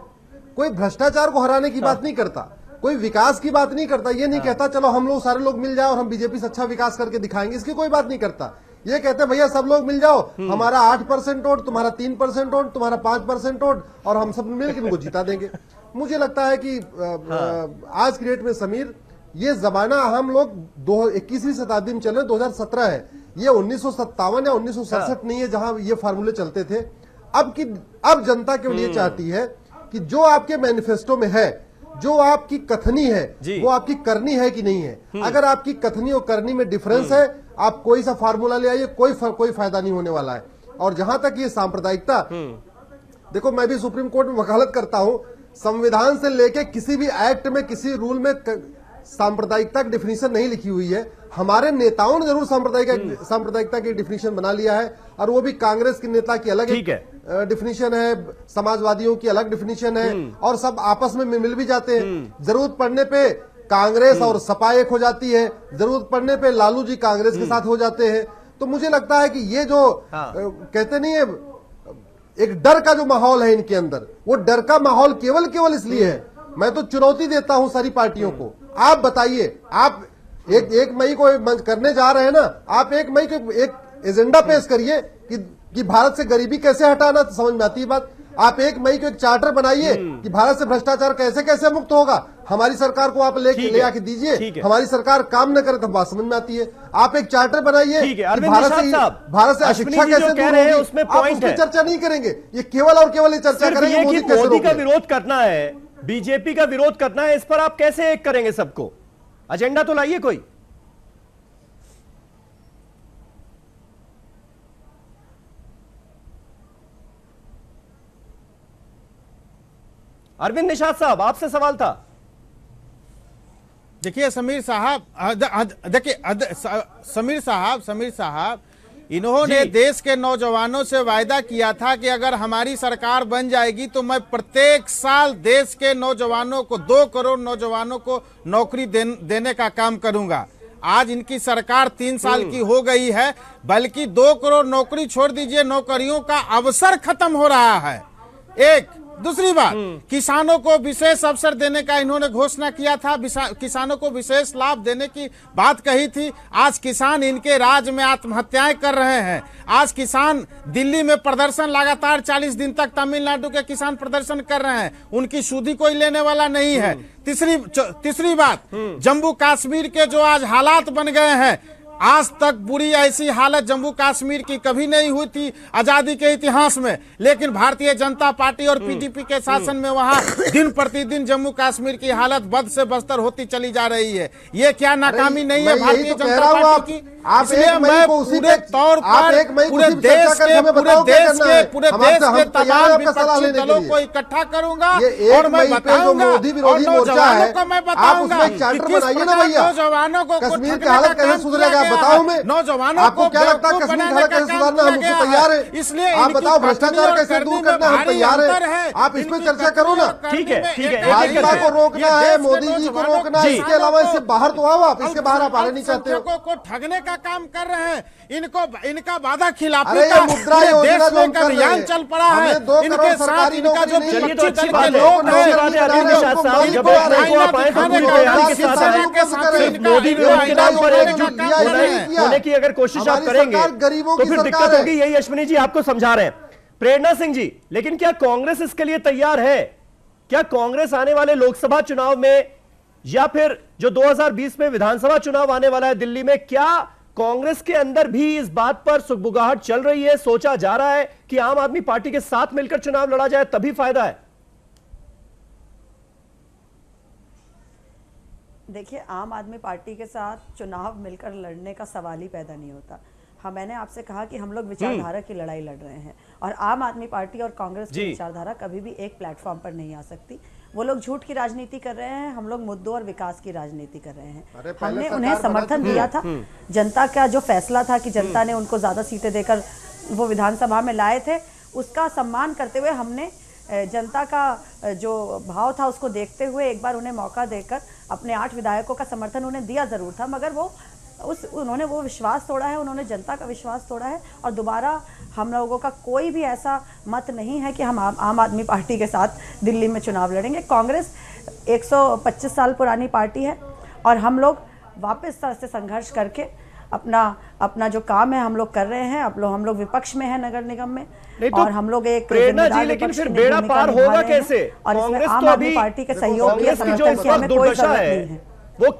कोई भ्रष्टाचार को हराने की बात नहीं करता, कोई विकास की बात नहीं करता। ये नहीं कहता चलो हम लोग सारे लोग मिल जाओ और हम बीजेपी से अच्छा विकास करके दिखाएंगे, इसकी कोई बात नहीं करता। ये कहते हैं भैया सब लोग मिल जाओ, हमारा 8% वोट, तुम्हारा 3% वोट, तुम्हारा 5% वोट, और हम सब मिलकर इनको जिता देंगे। मुझे लगता है कि आज की डेट में समीर, ये जमाना हम लोग 21वीं शताब्दी में चल रहे, 2017 है, ये 1957 या 1967 नहीं है जहां ये फार्मूले चलते थे। अब जनता केवल ये चाहती है कि जो आपके मैनिफेस्टो में है, जो आपकी कथनी है, वो आपकी करनी है कि नहीं है। अगर आपकी कथनी और करनी में डिफरेंस है, आप कोई सा फार्मूला ले आइए, कोई फायदा नहीं होने वाला है। और जहां तक ये सांप्रदायिकता, देखो मैं भी सुप्रीम कोर्ट में वकालत करता हूं, संविधान से लेके किसी भी एक्ट में, किसी रूल में सांप्रदायिकता की डिफिनीशन नहीं लिखी हुई है। हमारे नेताओं ने जरूर सांप्रदायिकता की डिफिनीशन बना लिया है, और वो भी कांग्रेस के नेता की अलग डिफिनीशन है, समाजवादियों की अलग डिफिनीशन है, और सब आपस में मिल भी जाते हैं। जरूरत पड़ने पे कांग्रेस और सपा एक हो जाती है, जरूरत पड़ने पे लालू जी कांग्रेस के साथ हो जाते हैं। तो मुझे लगता है कि ये जो कहते नहीं है, एक डर का जो माहौल है इनके अंदर, वो डर का माहौल केवल इसलिए है। मैं तो चुनौती देता हूं सारी पार्टियों को, आप बताइए, आप 1 मई को करने जा रहे हैं ना, आप 1 मई को एक एजेंडा पेश करिए कि भारत से गरीबी कैसे हटाना, तो समझ में आती है बात। आप 1 मई को एक चार्टर बनाइए कि भारत से भ्रष्टाचार कैसे मुक्त होगा, हमारी सरकार को आप ले आके दीजिए, हमारी सरकार काम न करे तो बात समझ में आती है। आप एक चार्टर बनाइए, भारत से शिक्षा कैसे दूर होगी, उसमें आप उस पर चर्चा नहीं करेंगे, ये केवल और केवल चर्चा करेंगे मोदी का विरोध करना है, बीजेपी का विरोध करना है, इस पर आप कैसे एक करेंगे सबको? एजेंडा तो लाइए कोई। अरविंद निषाद साहब, आपसे सवाल था। देखिए समीर साहब, समीर साहब इन्होंने देश के नौजवानों से वायदा किया था कि अगर हमारी सरकार बन जाएगी तो मैं प्रत्येक साल देश के नौजवानों को 2 करोड़ नौजवानों को नौकरी देने का काम करूंगा। आज इनकी सरकार 3 साल की हो गई है, बल्कि 2 करोड़ नौकरी छोड़ दीजिए, नौकरियों का अवसर खत्म हो रहा है। एक दूसरी बात, किसानों को विशेष अवसर देने का इन्होंने घोषणा किया था, किसानों को विशेष लाभ देने की बात कही थी। आज किसान इनके राज्य में आत्महत्याएं कर रहे हैं। आज किसान दिल्ली में प्रदर्शन लगातार 40 दिन तक तमिलनाडु के किसान प्रदर्शन कर रहे हैं, उनकी सुधि कोई लेने वाला नहीं है। तीसरी बात, जम्मू कश्मीर के जो आज हालात बन गए हैं, आज तक बुरी ऐसी हालत जम्मू कश्मीर की कभी नहीं हुई थी आजादी के इतिहास में, लेकिन भारतीय जनता पार्टी और पीडीपी के शासन में वहां दिन प्रतिदिन जम्मू कश्मीर की हालत बद से बदतर होती चली जा रही है। ये क्या नाकामी नहीं है भारतीय जनता पार्टी की? इसलिए मैं पूरे तौर पर पूरे देश के तमाम विपक्षी दलों को इकट्ठा करूंगा और मैं बताऊंगा, और नौजवानों को मैं बताऊंगा कि किस प्रकार नौजवानों को कश्मीर की हालत कैसे सुधरेगा बताओ। मैं नौजवानों आपको क्या लगता है कश्मीर की हालत कैसे सुधारना हम उसको तैयार है? इसलिए आप बताओ भ्रष्टाचार कैसे दूर करना हम तैयार है। आप इस पर चर्चा करो ना। ठीक है, भाजपा को रोकना है, मोदी जी को रोकना है, इसके अलावा इससे बाहर तो आओ आप, इसके बाहर आप आने नहीं चाहते हो। को ठगने का काम कर रहे हैं, इनका वादा खिलाफी का मुद्रा देश में एक अभियान चल पड़ा है। इनके साथ इनका जो विपक्षी दल के लोग हैं, मोदी विरोध के नाम पर एकजुट होने की अगर कोशिश आप करेंगे तो फिर दिक्कत होगी। यही अश्विनी जी आपको समझा रहे हैं। प्रेरणा सिंह जी, लेकिन क्या कांग्रेस इसके लिए तैयार है? क्या कांग्रेस आने वाले लोकसभा चुनाव में या फिर जो 2020 में विधानसभा चुनाव आने वाला है दिल्ली में, क्या कांग्रेस के अंदर भी इस बात पर सुगबुगाहट चल रही है? सोचा जा रहा है कि आम आदमी पार्टी के साथ मिलकर चुनाव लड़ा जाए तभी फायदा है? देखिए, आम आदमी पार्टी के साथ चुनाव मिलकर लड़ने का सवाल ही पैदा नहीं होता। मैंने आपसे कहा कि हम लोग विचारधारा की लड़ाई लड़ रहे हैं और आम आदमी पार्टी और कांग्रेस की विचारधारा कभी भी एक प्लेटफॉर्म पर नहीं आ सकती। वो लोग झूठ की राजनीति कर रहे हैं, हम लोग मुद्दों और विकास की राजनीति कर रहे हैं। हमने उन्हें समर्थन दिया था। जनता का जो फैसला था कि जनता ने उनको ज्यादा सीटें देकर वो विधानसभा में लाए थे, उसका सम्मान करते हुए हमने जनता का जो भाव था उसको देखते हुए एक बार उन्हें मौका देकर अपने 8 विधायकों का समर्थन उन्हें दिया जरूर था, मगर वो उन्होंने वो विश्वास तोड़ा है, उन्होंने जनता का विश्वास तोड़ा है। और दोबारा हम लोगों का कोई भी ऐसा मत नहीं है कि हम आम आदमी पार्टी के साथ दिल्ली में चुनाव लड़ेंगे। कांग्रेस 125 साल पुरानी पार्टी है और हम लोग वापस से संघर्ष करके अपना जो काम है हम लोग कर रहे हैं। हम लोग विपक्ष में है नगर निगम में, और हम लोग एक प्रेरणा जी, लेकिन फिर बेड़ा पार होगा कैसे? और इसमें आम आदमी पार्टी के सहयोग की समर्थन की हमें कोई जरूरत नहीं है। वो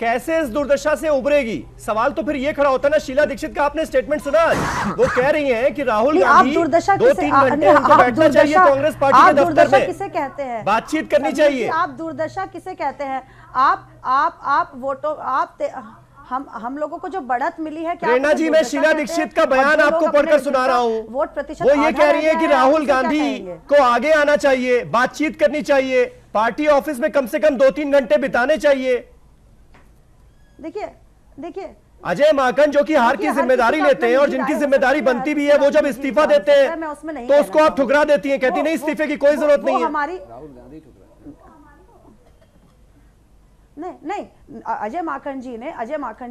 कैसे इस दुर्दशा से उबरेगी? सवाल तो फिर ये खड़ा होता है ना। शीला दीक्षित का आपने स्टेटमेंट सुना? वो कह रही हैं कि राहुल गांधी 2-3 घंटे उनको बैठना चाहिए कांग्रेस पार्टी के दफ्तर में, किसे कहते हैं बातचीत करनी चाहिए। आप दुर्दशा किसे कहते हैं? आप वोटों हम लोगों को जो बढ़त मिली है, क्या प्रेरणा जी, मैं शीला दीक्षित का बयान आपको पढ़कर सुना रहा हूँ। वोट प्रतिशत वो ये कह रही है कि राहुल गांधी को आगे आना चाहिए, बातचीत करनी चाहिए, पार्टी ऑफिस में कम से कम 2-3 घंटे बिताने चाहिए। देखिए अजय माकन जो कि हार की जिम्मेदारी लेते हैं और जिनकी जिम्मेदारी बनती भी है, वो जब इस्तीफा देते हैं तो उसको आप ठुकरा देती हैं, कहती नहीं इस्तीफे की कोई जरूरत नहीं है। नहीं, अजय माकन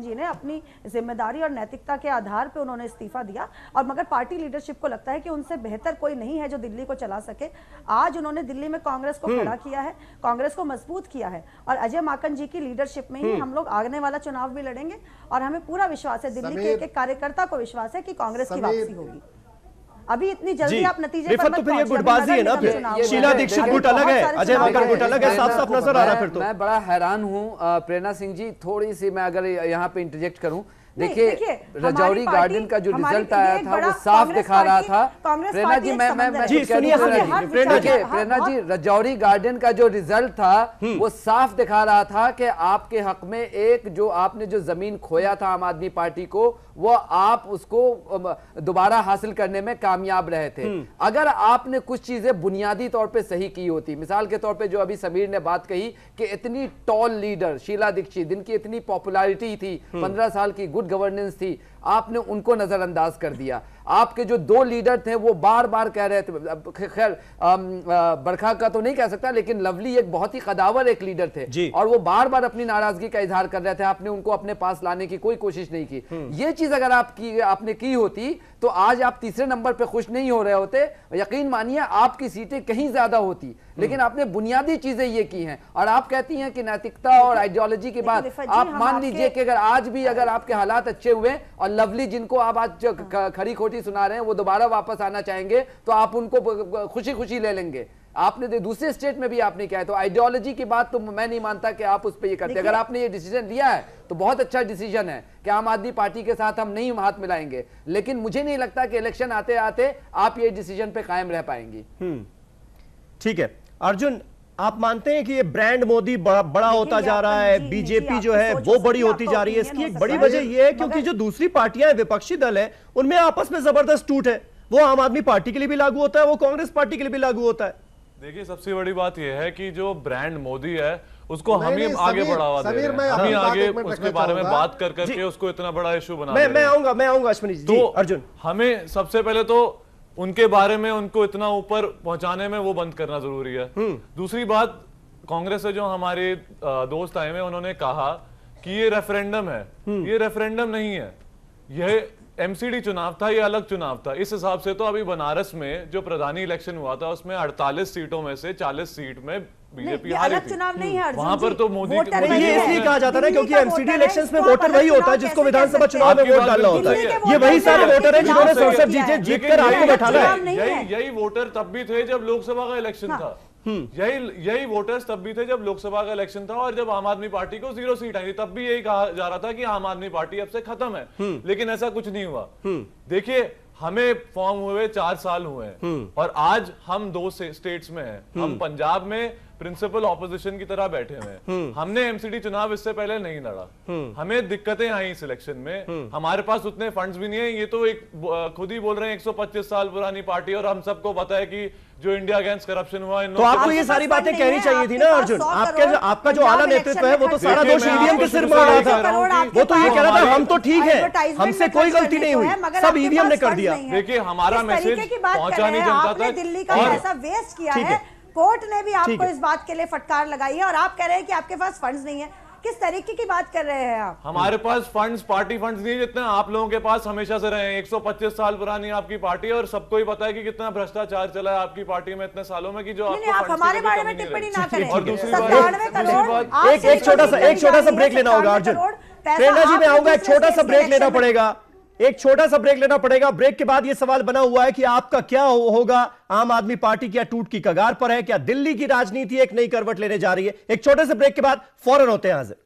जी ने अपनी जिम्मेदारी और नैतिकता के आधार पे उन्होंने इस्तीफा दिया, और मगर पार्टी लीडरशिप को लगता है कि उनसे बेहतर कोई नहीं है जो दिल्ली को चला सके। आज उन्होंने दिल्ली में कांग्रेस को खड़ा किया है, कांग्रेस को मजबूत किया है, और अजय माकन जी की लीडरशिप में ही हम लोग आने वाला चुनाव भी लड़ेंगे। और हमें पूरा विश्वास है, दिल्ली के एक कार्यकर्ता को विश्वास है कि कांग्रेस की वापसी होगी। अभी इतनी जल्दी आप नतीजे पर मत तो फिर ये गुटबाजी है ना। फिर शीला दीक्षित गुट अलग है, अजय माकन गुट अलग है, साफ साफ नजर आ रहा है। फिर तो मैं बड़ा हैरान हूं प्रेरणा सिंह जी, थोड़ी सी मैं अगर यहाँ पे इंटरजेक्ट करूं, देखिए रजौरी गार्डन का जो रिजल्ट आया था वो साफ दिखा रहा था। प्रेरणा जी प्रेरणा जी रजौरी गार्डन का जो रिजल्ट था वो साफ दिखा रहा था कि आपके हक में एक जो आपने जो जमीन खोया था आम आदमी पार्टी को, वो आप उसको दोबारा हासिल करने में कामयाब रहे थे। अगर आपने कुछ चीजें बुनियादी तौर पे सही की होती, मिसाल के तौर पे जो अभी समीर ने बात कही कि इतनी टॉल लीडर शीला दीक्षित जिनकी इतनी पॉपुलैरिटी थी, 15 साल की गुड गवर्नेंस थी, आपने उनको नजरअंदाज कर दिया। आपके जो दो लीडर थे वो बार बार कह रहे थे, खैर बरखा का तो नहीं कह सकता, लेकिन लवली एक बहुत ही कदावर एक लीडर थे और वो बार बार अपनी नाराजगी का इजहार कर रहे थे। आपने उनको अपने पास लाने की कोई कोशिश नहीं की। ये चीज अगर आपने की होती तो आज आप तीसरे नंबर पे खुश नहीं हो रहे होते। यकीन मानिए आपकी सीटें कहीं ज्यादा होती, लेकिन आपने बुनियादी चीजें ये की हैं। और आप कहती हैं कि नैतिकता और आइडियोलॉजी की बात, आप मान लीजिए कि अगर आज भी अगर आपके हालात अच्छे हुए और लवली जिनको आप आज खरी खोटी सुना रहे हैं वो दोबारा वापस आना चाहेंगे तो आप उनको खुशी खुशी ले लेंगे। आपने दूसरे स्टेट में भी आपने किया है, तो आइडियोलॉजी की बात तो मैं नहीं मानता कि आप उस पर ये करते। अगर आपने ये डिसीजन लिया है तो बहुत अच्छा डिसीजन है कि आम आदमी पार्टी के साथ हम नहीं हाथ मिलाएंगे, लेकिन मुझे नहीं लगता कि इलेक्शन आते आते आप ये डिसीजन पे कायम रह पाएंगी। ठीक है अर्जुन, आप मानते हैं कि ये ब्रांड मोदी बड़ा होता जा रहा है, बीजेपी जो है वो बड़ी होती जा रही है? इसकी एक बड़ी वजह ये है क्योंकि जो दूसरी पार्टियां विपक्षी दल है उनमें आपस में जबरदस्त टूट है। वो आम आदमी पार्टी के लिए भी लागू होता है, वो कांग्रेस पार्टी के लिए भी लागू होता है। देखिए सबसे बड़ी बात यह है कि जो ब्रांड मोदी है उसको हम ही आगे बढ़ावा दे रहे हैं, हम ही आगे उसके बारे में बात कर करके उसको इतना बड़ा इशू बना रहे हैं। मैं आऊंगा अश्विनी जी। तो अर्जुन, हमें सबसे पहले तो उनके बारे में उनको इतना ऊपर पहुंचाने में वो बंद करना जरूरी है। दूसरी बात, कांग्रेस से जो हमारे दोस्त आए हुए उन्होंने कहा कि ये रेफरेंडम है, ये रेफरेंडम नहीं है, यह एमसीडी चुनाव था, ये अलग चुनाव था। इस हिसाब से तो अभी बनारस में जो प्रधानी इलेक्शन हुआ था उसमें 48 सीटों में से 40 सीट में बीजेपी हारी थी। चुनाव नहीं है वहां पर तो मोदी ये इसलिए कहा जाता है क्योंकि एमसीडी इलेक्शंस में वोटर वही होता है जिसको विधानसभा चुनाव में वोट डालना होता है। ये वही सारे वोटर हैं जिन्होंने संसद जीतकर आपको बैठाना है। यही वोटर तब भी थे जब लोकसभा का इलेक्शन था, यही वोटर्स तब भी थे जब लोकसभा का इलेक्शन था और जब आम आदमी पार्टी को 0 सीट आई थी, तब भी यही कहा जा रहा था कि आम आदमी पार्टी अब से खत्म है। लेकिन ऐसा कुछ नहीं हुआ। देखिए हमें फॉर्म हुए 4 साल हुए हैं और आज हम 2 स्टेट्स में हैं। हम पंजाब में प्रिंसिपल ऑपोजिशन की तरह बैठे हुए हैं। हमने एमसीडी चुनाव इससे पहले नहीं लड़ा, हमें दिक्कतें आई इस इलेक्शन में, हमारे पास उतने फंड्स भी नहीं है। ये तो एक खुद ही बोल रहे हैं 125 साल पुरानी पार्टी, और हम सबको पता है कि जो इंडिया अगेंस्ट करप्शन हुआ तो आपको ये सारी बातें कहनी चाहिए थी ना अर्जुन। आपका जो आला नेतृत्व है वो तो सारा दोष ईवीएम के सिर में आ रहा था। वो तो ये कह रहा था हम तो ठीक है, हमसे कोई गलती नहीं हुई, सब ईवीएम ने कर दिया। देखिए हमारा मैसेज पहुंचा नहीं जनता तक। दिल्ली का पैसा वेस्ट किया है, कोर्ट ने भी आपको इस बात के लिए फटकार लगाई है और आप कह रहे हैं कि आपके पास फंड्स नहीं है। किस तरीके की बात कर रहे हैं आप? हमारे पास फंड्स, पार्टी फंड्स नहीं जितने आप लोगों के पास हमेशा से रहे हैं। 125 साल पुरानी आपकी पार्टी है और सबको ही पता है कि कितना भ्रष्टाचार चला है आपकी पार्टी में इतने सालों में कि जो आप हमारे बारे में टिप्पणी ना करें। और दूसरी बात, एक छोटा सा ब्रेक लेना होगा अर्जुन। प्रेरणा जी मैं आऊंगा, एक छोटा सा ब्रेक लेना पड़ेगा, एक छोटा सा ब्रेक लेना पड़ेगा। ब्रेक के बाद यह सवाल बना हुआ है कि आपका क्या होगा? आम आदमी पार्टी क्या टूट की कगार पर है? क्या दिल्ली की राजनीति एक नई करवट लेने जा रही है? एक छोटे से ब्रेक के बाद फौरन होते हैं हाजिर।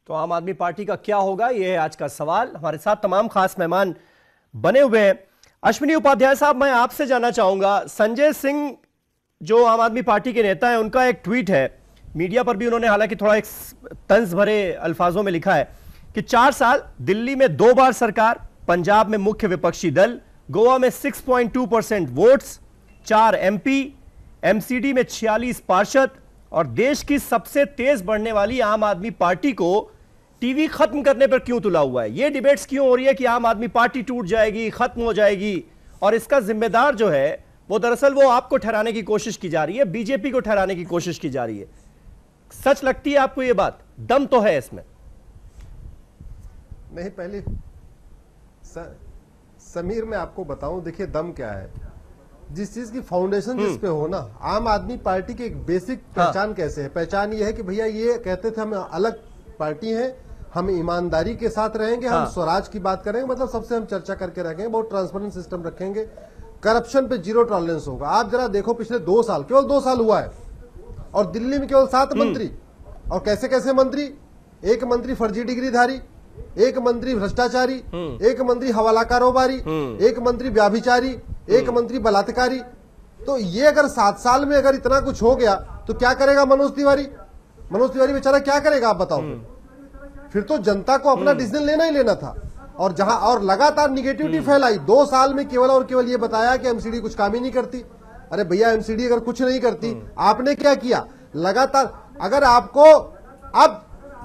तो आम आदमी पार्टी का क्या होगा, यह है आज का सवाल। हमारे साथ तमाम खास मेहमान बने हुए हैं। अश्विनी उपाध्याय साहब, मैं आपसे जानना चाहूंगा, संजय सिंह जो आम आदमी पार्टी के नेता हैं उनका एक ट्वीट है, मीडिया पर भी उन्होंने हालांकि थोड़ा एक तंज भरे अल्फाजों में लिखा है कि 4 साल दिल्ली में 2 बार सरकार, पंजाब में मुख्य विपक्षी दल, गोवा में 6.2% वोट्स, 4 MP, एमसीडी में 46 पार्षद और देश की सबसे तेज बढ़ने वाली आम आदमी पार्टी को टीवी खत्म करने पर क्यों तुला हुआ है? ये डिबेट्स क्यों हो रही है कि आम आदमी पार्टी टूट जाएगी, खत्म हो जाएगी, और इसका जिम्मेदार जो है वो दरअसल वो आपको ठहराने की कोशिश की जा रही है, बीजेपी को ठहराने की कोशिश की जा रही है। सच लगती है आपको ये बात? दम तो है इसमें? नहीं, पहले समीर मैं आपको बताऊं, देखिए दम क्या है। जिस चीज की फाउंडेशन जिस पे हो ना, आम आदमी पार्टी की एक बेसिक पहचान कैसे है? पहचान ये है कि भैया ये कहते थे हम अलग पार्टी है, हम ईमानदारी के साथ रहेंगे, हम स्वराज की बात करेंगे, मतलब सबसे हम चर्चा करके रखेंगे, बहुत ट्रांसपेरेंट सिस्टम रखेंगे, करप्शन पे जीरो टॉलरेंस होगा। आप जरा देखो पिछले 2 साल, केवल 2 साल हुआ है, और दिल्ली में केवल 7 मंत्री, और कैसे कैसे मंत्री, एक मंत्री फर्जी डिग्रीधारी, एक मंत्री भ्रष्टाचारी, एक मंत्री हवाला कारोबारी, एक मंत्री व्याभिचारी, एक मंत्री बलात्कारी। तो ये अगर 7 साल में अगर इतना कुछ हो गया तो क्या करेगा मनोज तिवारी? मनोज तिवारी बेचारा क्या करेगा आप बताओ? फिर तो जनता को अपना डिसीजन लेना ही लेना था। और जहां और लगातार निगेटिविटी फैलाई 2 साल में, केवल और केवल ये बताया कि एमसीडी कुछ काम ही नहीं करती। अरे भैया, एमसीडी अगर कुछ नहीं करती, आपने क्या किया? लगातार अगर आपको, अब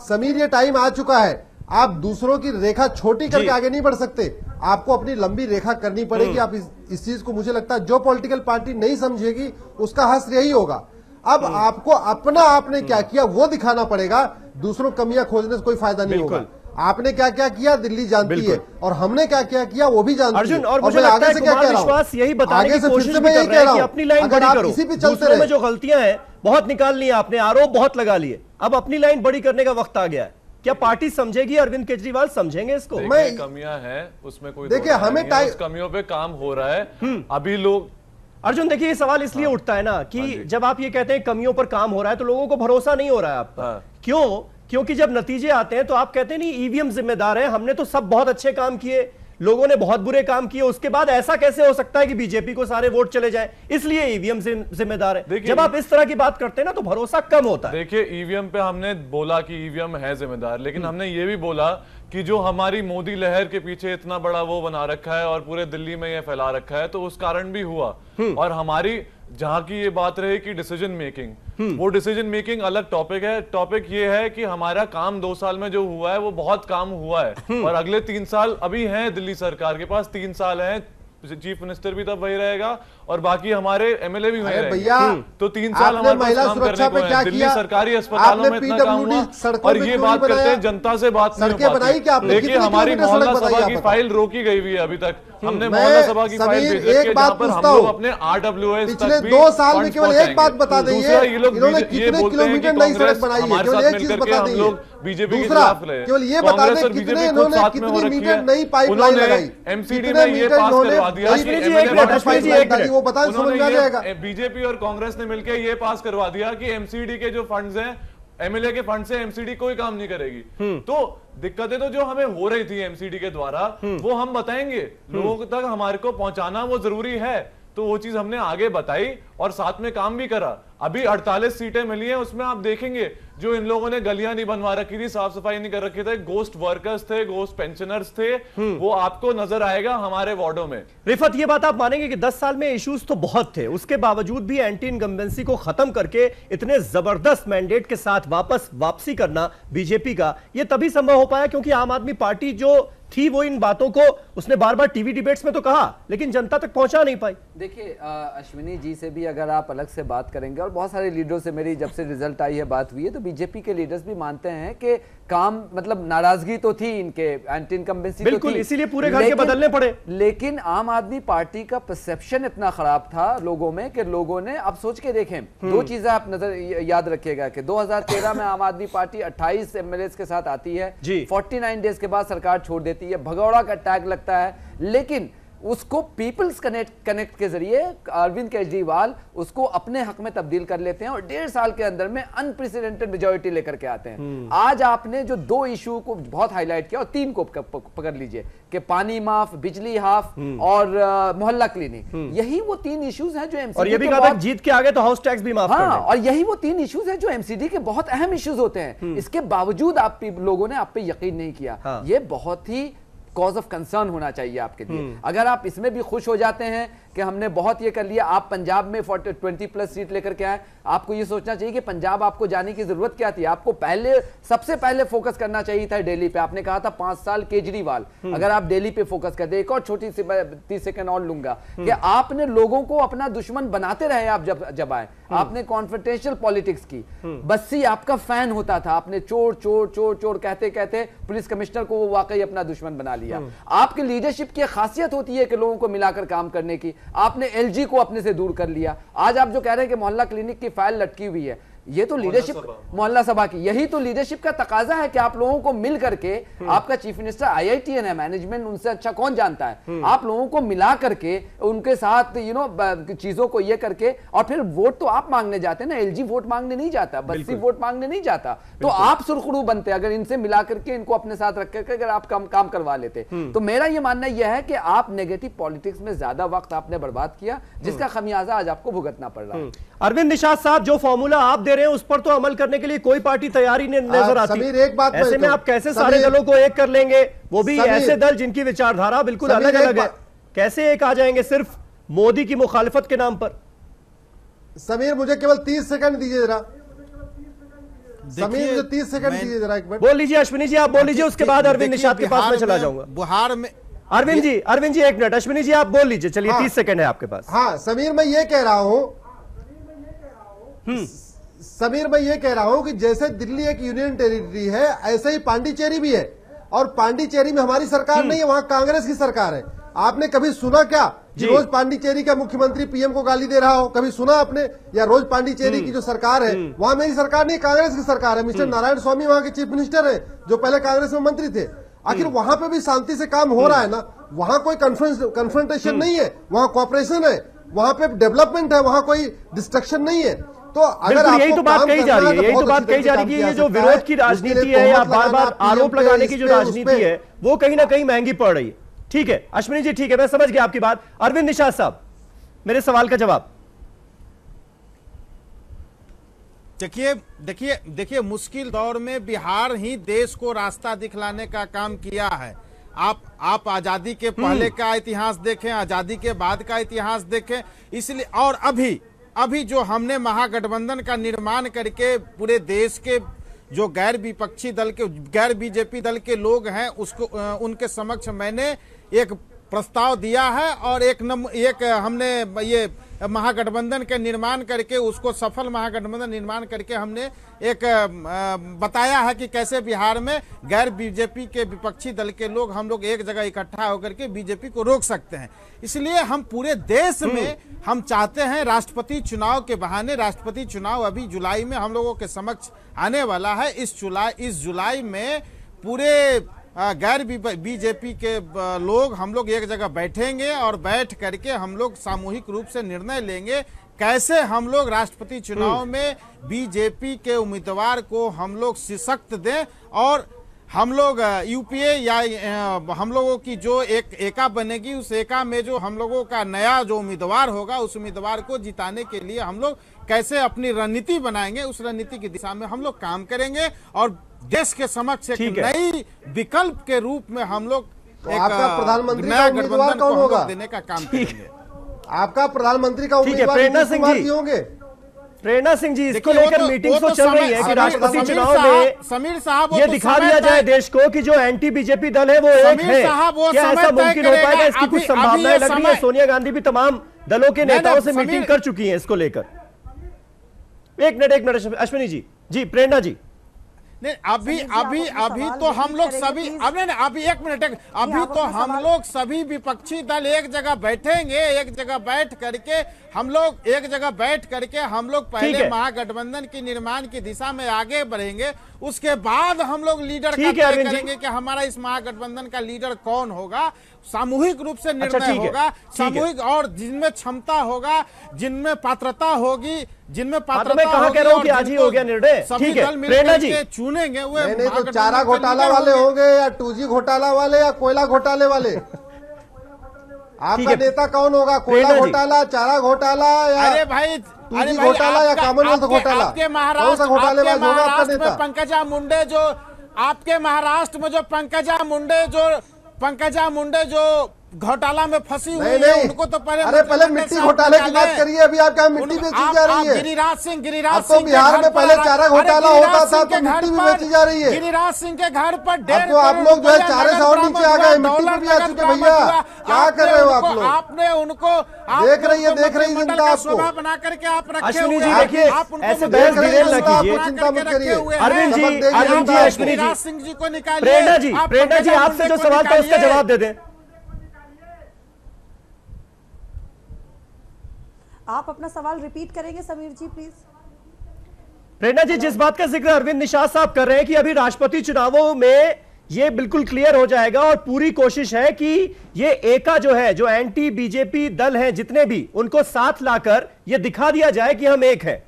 समीर ये टाइम आ चुका है, आप दूसरों की रेखा छोटी करके आगे नहीं बढ़ सकते, आपको अपनी लंबी रेखा करनी पड़ेगी। आप इस चीज को, मुझे लगता है जो पॉलिटिकल पार्टी नहीं समझेगी उसका हश्र यही होगा। अब आपको अपना आपने क्या किया वो दिखाना पड़ेगा, दूसरों कमियां खोजने से कोई फायदा नहीं होगा। आपने क्या क्या किया दिल्ली जानती है, और हमने क्या क्या किया वो भी जानती है। अर्जुन, और मुझे लगता है कुमार विश्वास यही बताने की कोशिश भी कर रहे हैं कि अपनी लाइन बड़ी करो, दूसरों में जो गलतियां हैं बहुत निकाल ली आपने, आरोप बहुत लगा लिए, अब अपनी लाइन बड़ी करने का वक्त आ गया है। क्या पार्टी समझेगी, अरविंद केजरीवाल समझेंगे इसको? कमियां हैं उसमें कोई, देखिए हमें कमियों पे काम हो रहा है अभी लोग। अर्जुन देखिए, ये सवाल इसलिए उठता है ना कि जब आप ये कहते हैं कमियों पर काम हो रहा है तो लोगों को भरोसा नहीं हो रहा है आपका। क्यों? क्योंकि जब नतीजे आते हैं तो आप कहते हैं नहीं ईवीएम जिम्मेदार है, हमने तो सब बहुत अच्छे काम किए, लोगों ने बहुत बुरे काम किए, उसके बाद ऐसा कैसे हो सकता है कि बीजेपी को सारे वोट चले जाएं, इसलिए ईवीएम जिम्मेदार है। जब आप इस तरह की बात करते हैं ना तो भरोसा कम होता है। देखिए, ईवीएम पे हमने बोला कि ईवीएम है जिम्मेदार, लेकिन हमने ये भी बोला कि जो हमारी मोदी लहर के पीछे इतना बड़ा वो बना रखा है और पूरे दिल्ली में ये फैला रखा है, तो उस कारण भी हुआ। और हमारी जहां की ये बात रही कि डिसीजन मेकिंग, वो डिसीजन मेकिंग अलग टॉपिक है। टॉपिक ये है कि हमारा काम 2 साल में जो हुआ है वो बहुत काम हुआ है, और अगले 3 साल अभी हैं दिल्ली सरकार के पास, 3 साल हैं, चीफ मिनिस्टर भी तब वही रहेगा और बाकी हमारे एमएलए भी वही रहेंगे। तो 3 साल हमारे पास काम करने को है। दिल्ली सरकारी अस्पतालों में इतना काम हुआ, और ये बात करते हैं जनता से बात नहीं हो पाती। देखिए, हमारी मोहल्ला सभा की फाइल रोकी गई हुई है अभी तक। हमने मोहल्ला सभा की फाइल भेज रखी है जहां पर हम लोग अपने RWS पिछले 2 साल में केवल एक बात बता दें, इन्होंने कितने किलोमीटर नई सड़क बनाई है, केवल एक चीज बता दें, लोग बीजेपी के खिलाफ रहे, केवल ये बता दें कितने इन्होंने कितनी मीटर नई पाइपलाइन लगाई, एमसीडी ने ये पास करवा दिया कि वो बता समझ में आ जाएगा। बीजेपी और कांग्रेस ने मिलकर ये पास करवा दिया कि एमसीडी के जो फंड्स हैं, एमएलए के फंड से एमसीडी कोई काम नहीं करेगी। तो दिक्कतें तो जो हमें हो रही थी एमसीडी के द्वारा वो हम बताएंगे, लोगों तक हमारे को पहुंचाना वो जरूरी है, तो वो चीज हमने आगे बताई और साथ में काम भी करा। अभी 48 सीटें मिली हैं, उसमें आप देखेंगे जो इन लोगों ने गलियां नहीं बनवा रखी थी, साफ सफाई नहीं कर रखी थे, गोस्ट वर्कर्स थे, गोस्ट पेंशनर्स थे, वो आपको नजर आएगा हमारे वार्डों में। रिफत, ये बात आप मानेंगे कि 10 साल में इश्यूज तो बहुत थे, उसके बावजूद भी एंटी इनकम्बेंसी को खत्म करके इतने जबरदस्त मैंडेट के साथ वापसी करना बीजेपी का, यह तभी संभव हो पाया क्योंकि आम आदमी पार्टी जो थी वो इन बातों को उसने बार बार टीवी डिबेट्स में तो कहा, लेकिन जनता तक पहुंचा नहीं पाई। देखिए, अश्विनी जी से भी अगर आप अलग से बात करेंगे, और बहुत सारे लीडरों से मेरी जब से रिजल्ट आई है बात हुई है, तो बीजेपी के लीडर्स भी मानते हैं कि काम, मतलब नाराजगी तो थी इनके, एंटी इनकम्बेंसी बिल्कुल, इसीलिए पूरे घर के बदलने पड़े। लेकिन आम आदमी पार्टी का परसेप्शन इतना खराब था लोगों में कि लोगों ने, अब सोच के देखें, 2 चीजें आप नजर याद रखिएगा कि 2013 में आम आदमी पार्टी 28 एमएलए के साथ आती है, 49 डेज के बाद सरकार छोड़ देती है, भगौड़ा का टैग लगता है, लेकिन उसको पीपल्स कनेक्ट के जरिए अरविंद केजरीवाल उसको अपने हक में तब्दील कर लेते हैं और 1.5 साल के अंदर में अनप्रेसिडेंटेड मेजॉरिटी लेकर के आते हैं। आज आपने जो 2 इशू को बहुत हाईलाइट किया, और 3 को पकड़ लीजिए कि पानी माफ, बिजली हाफ और मोहल्ला क्लिनिक, यही वो 3 इश्यूज हैं जो एमसीडी, और ये भी कहा जीत के आगे तो हाउस टैक्स भी माफ हाँ, और यही वो 3 इश्यूज हैं जो एमसीडी के बहुत अहम इश्यूज होते हैं। इसके बावजूद आप लोगों ने आप पे यकीन नहीं किया। ये बहुत ही कॉज ऑफ कंसर्न होना चाहिए आपके लिए। अगर आप इसमें भी खुश हो जाते हैं कि हमने बहुत ये कर लिया, आप पंजाब में 20+ सीट लेकर के आए, आपको ये सोचना चाहिए कि पंजाब आपको जाने की जरूरत क्या थी। आपको सबसे पहले फोकस करना चाहिए था दिल्ली पे। आपने कहा था 5 साल केजरीवाल, अगर आप दिल्ली पे फोकस कर दे। एक और छोटी सी 30 सेकंड और लूंगा कि आपने लोगों को अपना दुश्मन बनाते रहे। आप जब आए आपने कॉन्फ्रंटेशनल पॉलिटिक्स की, बस्सी आपका फैन होता था, आपने चोर चोर चोर चोर कहते कहते पुलिस कमिश्नर को वो वाकई अपना दुश्मन बना लिया। आपकी लीडरशिप की खासियत होती है कि लोगों को मिलाकर काम करने की। आपने एलजी को अपने से दूर कर लिया। आज आप जो कह रहे हैं कि मोहल्ला क्लिनिक की फाइल लटकी हुई है, ये तो लीडरशिप, मोहल्ला सभा की, यही तो लीडरशिप का तकाजा है कि आप लोगों को मिल करके, आपका चीफ मिनिस्टर IITN है, मैनेजमेंट उनसे अच्छा कौन जानता है, आप लोगों को मिला करके उनके साथ चीजों को ये करके, और फिर वोट तो आप मांगने जाते हैं ना, LG वोट मांगने नहीं जाता, बस्सी वोट मांगने नहीं जाता, तो आप सुरखरू बनते अगर इनसे मिला करके इनको अपने साथ रख करके अगर आप काम करवा लेते। तो मेरा ये मानना यह है कि आप नेगेटिव पॉलिटिक्स में ज्यादा वक्त आपने बर्बाद किया, जिसका खमियाजा आज आपको भुगतना पड़ रहा है। अरविंद निषाद साहब, जो फॉर्मूला आप दे रहे हैं उस पर तो अमल करने के लिए कोई पार्टी तैयारी नहीं नजर आती। समीर, एक बात ऐसे में आप कैसे सारे दलों को एक कर लेंगे, वो भी ऐसे दल जिनकी विचारधारा बिल्कुल अलग अलग है, कैसे एक आ जाएंगे सिर्फ मोदी की मुखालिफत के नाम पर? समीर, मुझे केवल 30 सेकंड दीजिए जरा। समीर, मुझे 30 सेकंड दीजिए जरा, एक मिनट बोल लीजिए। अश्विनी जी आप बोल लीजिए, उसके बाद अरविंद निषाद के पास में चला जाऊंगा। बिहार में अरविंद जी 1 मिनट, अश्विनी जी आप बोल लीजिए, चलिए। 30 सेकंड है आपके पास। हाँ समीर, मैं ये कह रहा हूं कि जैसे दिल्ली एक यूनियन टेरिटरी है, ऐसे ही पांडिचेरी भी है, और पांडिचेरी में हमारी सरकार नहीं है, वहां कांग्रेस की सरकार है। आपने कभी सुना क्या कि रोज पांडिचेरी का मुख्यमंत्री PM को गाली दे रहा हो? कभी सुना आपने? या रोज पांडिचेरी की जो सरकार है, वहां मेरी सरकार नहीं, कांग्रेस की सरकार है। मिस्टर नारायण स्वामी वहां के चीफ मिनिस्टर है, जो पहले कांग्रेस में मंत्री थे। आखिर वहां पे भी शांति से काम हो रहा है ना, वहां कोई कन्फ्रंटेशन नहीं है, वहां कॉपरेशन है, वहां पे डेवलपमेंट है, वहां कोई डिस्ट्रक्शन नहीं है। तो अगर यही तो बात कही जा रही है, यही तो बात कही जा रही है, ये जो विरोध की राजनीति है या बार बार आरोप लगाने की जो राजनीति है, वो कहीं ना कहीं महंगी पड़ रही है। ठीक है अश्विनी जी, ठीक है, मैं समझ गया आपकी बात। अरविंद निषाद साहब, मेरे सवाल का जवाब। देखिए मुश्किल दौर में बिहार ही देश को रास्ता दिखलाने का काम किया है। आप आजादी के पहले का इतिहास देखें, आजादी के बाद का इतिहास देखें, इसलिए और अभी जो हमने महागठबंधन का निर्माण करके पूरे देश के जो गैर विपक्षी दल के, गैर BJP दल के लोग हैं, उसको उनके समक्ष मैंने एक प्रस्ताव दिया है, और एक हमने ये महागठबंधन के निर्माण करके, उसको सफल महागठबंधन निर्माण करके हमने एक बताया है कि कैसे बिहार में गैर BJP के विपक्षी दल के लोग, हम लोग एक जगह इकट्ठा होकर के BJP को रोक सकते हैं। इसलिए हम पूरे देश में हम चाहते हैं राष्ट्रपति चुनाव के बहाने, राष्ट्रपति चुनाव अभी जुलाई में हम लोगों के समक्ष आने वाला है। इस जुलाई में पूरे गैर BJP के लोग, हम लोग एक जगह बैठेंगे और बैठ करके हम लोग सामूहिक रूप से निर्णय लेंगे कैसे हम लोग राष्ट्रपति चुनाव में BJP के उम्मीदवार को हम लोग सशक्त दें, और हम लोग UPA या हम लोगों की जो एक एका बनेगी, उस एका में जो हम लोगों का नया जो उम्मीदवार होगा, उस उम्मीदवार को जिताने के लिए हम लोग कैसे अपनी रणनीति बनाएंगे, उस रणनीति की दिशा में हम लोग काम करेंगे, और देश के समक्ष एक नई विकल्प के रूप में हम लोग आपका प्रधानमंत्री का उम्मीदवार कौन होगा देने का काम करेंगे। आपका प्रधानमंत्री का उम्मीदवार प्रेरणा सिंह जी होंगे। प्रेरणा सिंह जी, इसको लेकर मीटिंग तो चल रही है कि राष्ट्रपति चुनाव में समीर साहब ये दिखा दिया जाए देश को कि जो एंटी BJP दल है वो एक है। क्या ऐसा मुमकिन हो पाएगा? इसकी कुछ संभावनाएं लग रही है। सोनिया गांधी भी तमाम दलों के नेताओं से मीटिंग कर चुकी हैं इसको लेकर। एक मिनट अश्विनी जी, प्रेरणा जी। नहीं, अभी तो हम लोग सभी, अभी एक मिनट, अभी तो हम लोग सभी विपक्षी दल एक जगह बैठेंगे, एक जगह बैठ करके हम लोग पहले महागठबंधन के निर्माण की दिशा में आगे बढ़ेंगे, उसके बाद हम लोग लीडर का तय करेंगे कि हमारा इस महागठबंधन का लीडर कौन होगा। सामूहिक रूप से निर्णय होगा, सामूहिक, और जिनमें क्षमता होगा, जिनमें पात्रता होगी, मैं कहा कह रहा हूं कि आज ही हो गया निर्णय। सभी दल मिलकर चुनेंगे। नहीं तो चारा घोटाला वाले होंगे, या 2G घोटाला वाले, या कोयला घोटाले वाले। आपका नेता कौन होगा? कोयला घोटाला, चारा घोटाला, या अरे भाई 2G घोटाला, या कॉमनवेल्थ घोटाला? आपके महाराष्ट्र में पंकजा मुंडे जो, आपके महाराष्ट्र में जो पंकजा मुंडे जो घोटाला में फंसी हुई है, उनको तो पहले मिट्टी घोटाले की बात करिए। अभी आप क्या मिट्टी बेची जा रही है? गिरिराज सिंह तो बिहार में पहले चारा घोटाला होता था, तो मिट्टी भी बेची जा रही है। गिरिराज सिंह के घर पर तो आप लोग जो है चारे से और नीचे आ गए, मिट्टी भी आ चुके। भैया क्या कर रहे हो आप लोग? आपने उनको देख रही है जनता आपको बना करके आप रखे अश्विनी हुए जी, हैं। देखिए ऐसे बहस गिरेल न कीजिए। चिंता मत करिए। अरविंद जी, अश्विनी गिरिराज सिंह जी को निकालिए। प्रेरणा जी आपसे जो सवाल था उसका जवाब दे दें। आप अपना सवाल रिपीट करेंगे समीर जी प्लीज? प्रेरणा जी, जिस बात का जिक्र अरविंद निषाद साहब कर रहे हैं कि अभी राष्ट्रपति चुनावों में ये बिल्कुल क्लियर हो जाएगा और पूरी कोशिश है कि ये एका जो है, जो एंटी बीजेपी दल हैं जितने भी, उनको साथ लाकर ये दिखा दिया जाए कि हम एक हैं।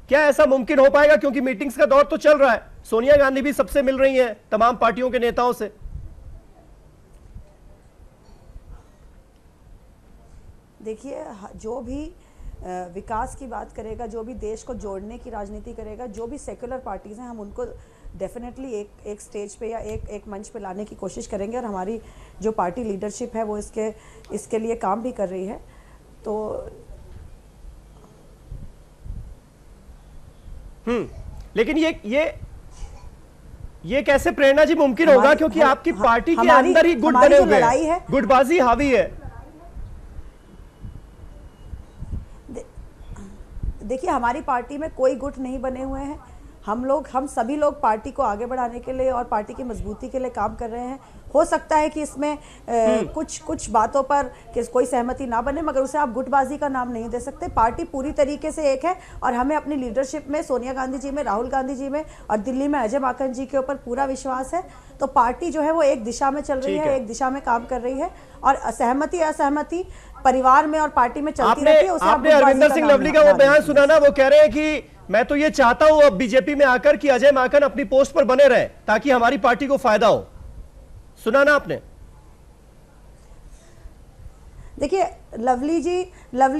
क्या ऐसा मुमकिन हो पाएगा? क्योंकि मीटिंग्स का दौर तो चल रहा है, सोनिया गांधी भी सबसे मिल रही हैं, तमाम पार्टियों के नेताओं से। देखिए, जो भी विकास की बात करेगा, जो भी देश को जोड़ने की राजनीति करेगा, जो भी सेक्युलर पार्टीज हैं, हम उनको डेफिनेटली एक स्टेज पे या एक मंच पे लाने की कोशिश करेंगे। और हमारी जो पार्टी लीडरशिप है वो इसके लिए काम भी कर रही है। तो लेकिन ये कैसे प्रेरणा जी मुमकिन होगा? क्योंकि आपकी पार्टी के अंदर ही गुट बने हुए हैं, गुटबाजी हावी है। देखिए, हमारी पार्टी में कोई गुट नहीं बने हुए हैं। हम सभी लोग पार्टी को आगे बढ़ाने के लिए और पार्टी की मजबूती के लिए काम कर रहे हैं। हो सकता है कि इसमें कुछ बातों पर कोई सहमति ना बने, मगर उसे आप गुटबाजी का नाम नहीं दे सकते। पार्टी पूरी तरीके से एक है और हमें अपनी लीडरशिप में, सोनिया गांधी जी में, राहुल गांधी जी में और दिल्ली में अजय माकन जी के ऊपर पूरा विश्वास है। तो पार्टी जो है वो एक दिशा में चल रही है, एक दिशा में काम कर रही है और सहमति असहमति परिवार में और पार्टी में चलती रहती है। आपने अरविंदर सिंह लवली का वो बयान सुना ना? वो कह रहे हैं कि मैं तो ये चाहता हूं अब बीजेपी में आकर कि अजय माकन अपनी पोस्ट पर बने रहे ताकि हमारी पार्टी को फायदा हो। सुना ना आपने? देखिए, लवली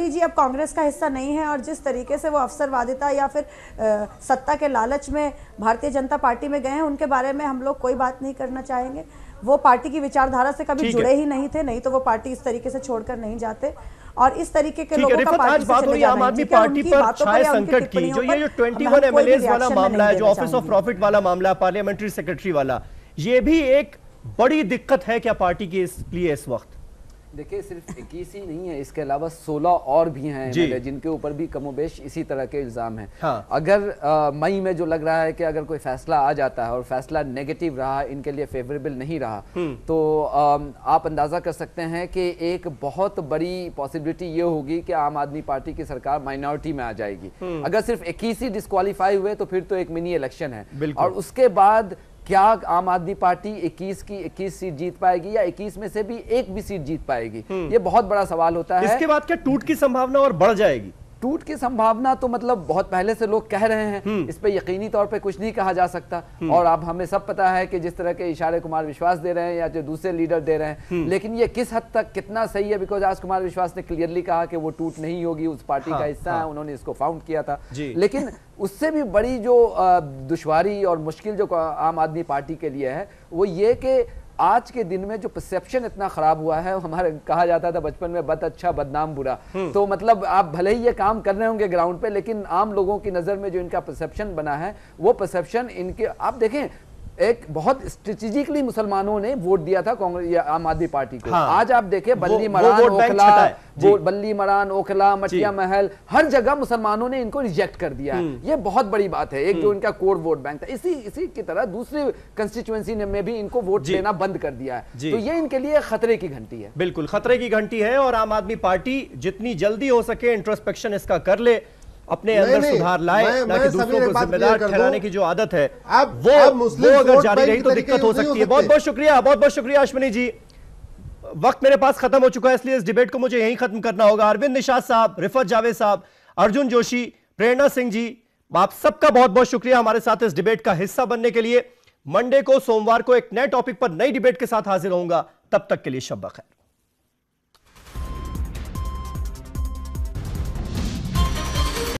जी अब कांग्रेस का हिस्सा नहीं है और जिस तरीके से वो अवसरवादिता या फिर सत्ता के लालच में भारतीय जनता पार्टी में गए हैं, उनके बारे में हम लोग कोई बात नहीं करना चाहेंगे। वो पार्टी की विचारधारा से कभी जुड़े ही नहीं थे, नहीं तो वो पार्टी इस तरीके से छोड़कर नहीं जाते। और इस तरीके के लोगों का पार्टी से बात हो रही है आम आदमी पार्टी पर छाए संकट की, जो ये जो 21 एमएलएज वाला मामला है, जो ऑफिस ऑफ प्रॉफिट वाला मामला है, पार्लियामेंट्री सेक्रेटरी वाला, ये भी एक बड़ी दिक्कत है क्या पार्टी के लिए इस वक्त? देखिए, सिर्फ 21 ही नहीं है, इसके अलावा 16 और भी हैं जिनके ऊपर भी कमोबेश इसी तरह के इल्जाम हैं। हाँ। अगर मई में जो लग रहा है कि अगर कोई फैसला आ जाता है और फैसला नेगेटिव रहा, इनके लिए फेवरेबल नहीं रहा, तो आप अंदाजा कर सकते हैं कि एक बहुत बड़ी पॉसिबिलिटी ये होगी कि आम आदमी पार्टी की सरकार माइनॉरिटी में आ जाएगी। अगर सिर्फ 21 ही डिस्क्वालीफाई हुए तो फिर तो एक मिनी इलेक्शन है। और उसके बाद क्या आम आदमी पार्टी 21 की 21 सीट जीत पाएगी या 21 में से भी एक भी सीट जीत पाएगी? ये बहुत बड़ा सवाल होता है। इसके बाद क्या टूट की संभावना और बढ़ जाएगी? टूट की संभावना तो मतलब बहुत पहले से लोग कह रहे हैं, इस पे यकीनी तौर पे कुछ नहीं कहा जा सकता। और अब हमें सब पता है कि जिस तरह के इशारे कुमार विश्वास दे रहे हैं या जो दूसरे लीडर दे रहे हैं, लेकिन ये किस हद तक कितना सही है, बिकॉज आज कुमार विश्वास ने क्लियरली कहा कि वो टूट नहीं होगी, उस पार्टी का हिस्सा है, उन्होंने इसको फाउंड किया था। लेकिन उससे भी बड़ी जो दुश्वारी और मुश्किल जो आम आदमी पार्टी के लिए है वो ये कि आज के दिन में जो परसेप्शन इतना खराब हुआ है, हमारे कहा जाता था बचपन में बद अच्छा बदनाम बुरा, तो मतलब आप भले ही ये काम कर रहे होंगे ग्राउंड पे, लेकिन आम लोगों की नजर में जो इनका परसेप्शन बना है वो परसेप्शन इनके, आप देखें एक बहुत स्ट्रेटेजिकली मुसलमानों ने वोट दिया था कांग्रेस या आम आदमी पार्टी को। हाँ। आज आप देखें बल्ली मरान ओखला मटिया महल हर जगह मुसलमानों ने इनको रिजेक्ट कर दिया है। ये बहुत बड़ी बात है। एक जो इनका कोर वोट बैंक था, इसी की तरह दूसरी कंस्टिट्यूएंसी में भी इनको वोट देना बंद कर दिया है। तो ये इनके लिए खतरे की घंटी है। बिल्कुल खतरे की घंटी है और आम आदमी पार्टी जितनी जल्दी हो सके इंट्रोस्पेक्शन इसका कर ले, अपने अंदर सुधार लाए, ना कि दूसरों को जिम्मेदार ठहराने की जो आदत है वो अगर जारी रही तो दिक्कत हो सकती है। बहुत बहुत शुक्रिया अश्विनी जी। वक्त मेरे पास खत्म हो चुका है, इसलिए इस डिबेट को मुझे यहीं खत्म करना होगा। अरविंद निषाद साहब, रिफत जावेद साहब, अर्जुन जोशी, प्रेरणा सिंह जी, आप सबका बहुत बहुत शुक्रिया हमारे साथ इस डिबेट का हिस्सा बनने के लिए। मंडे को, सोमवार को एक नए टॉपिक पर नई डिबेट के साथ हाजिर होऊंगा। तब तक के लिए शब बखैर।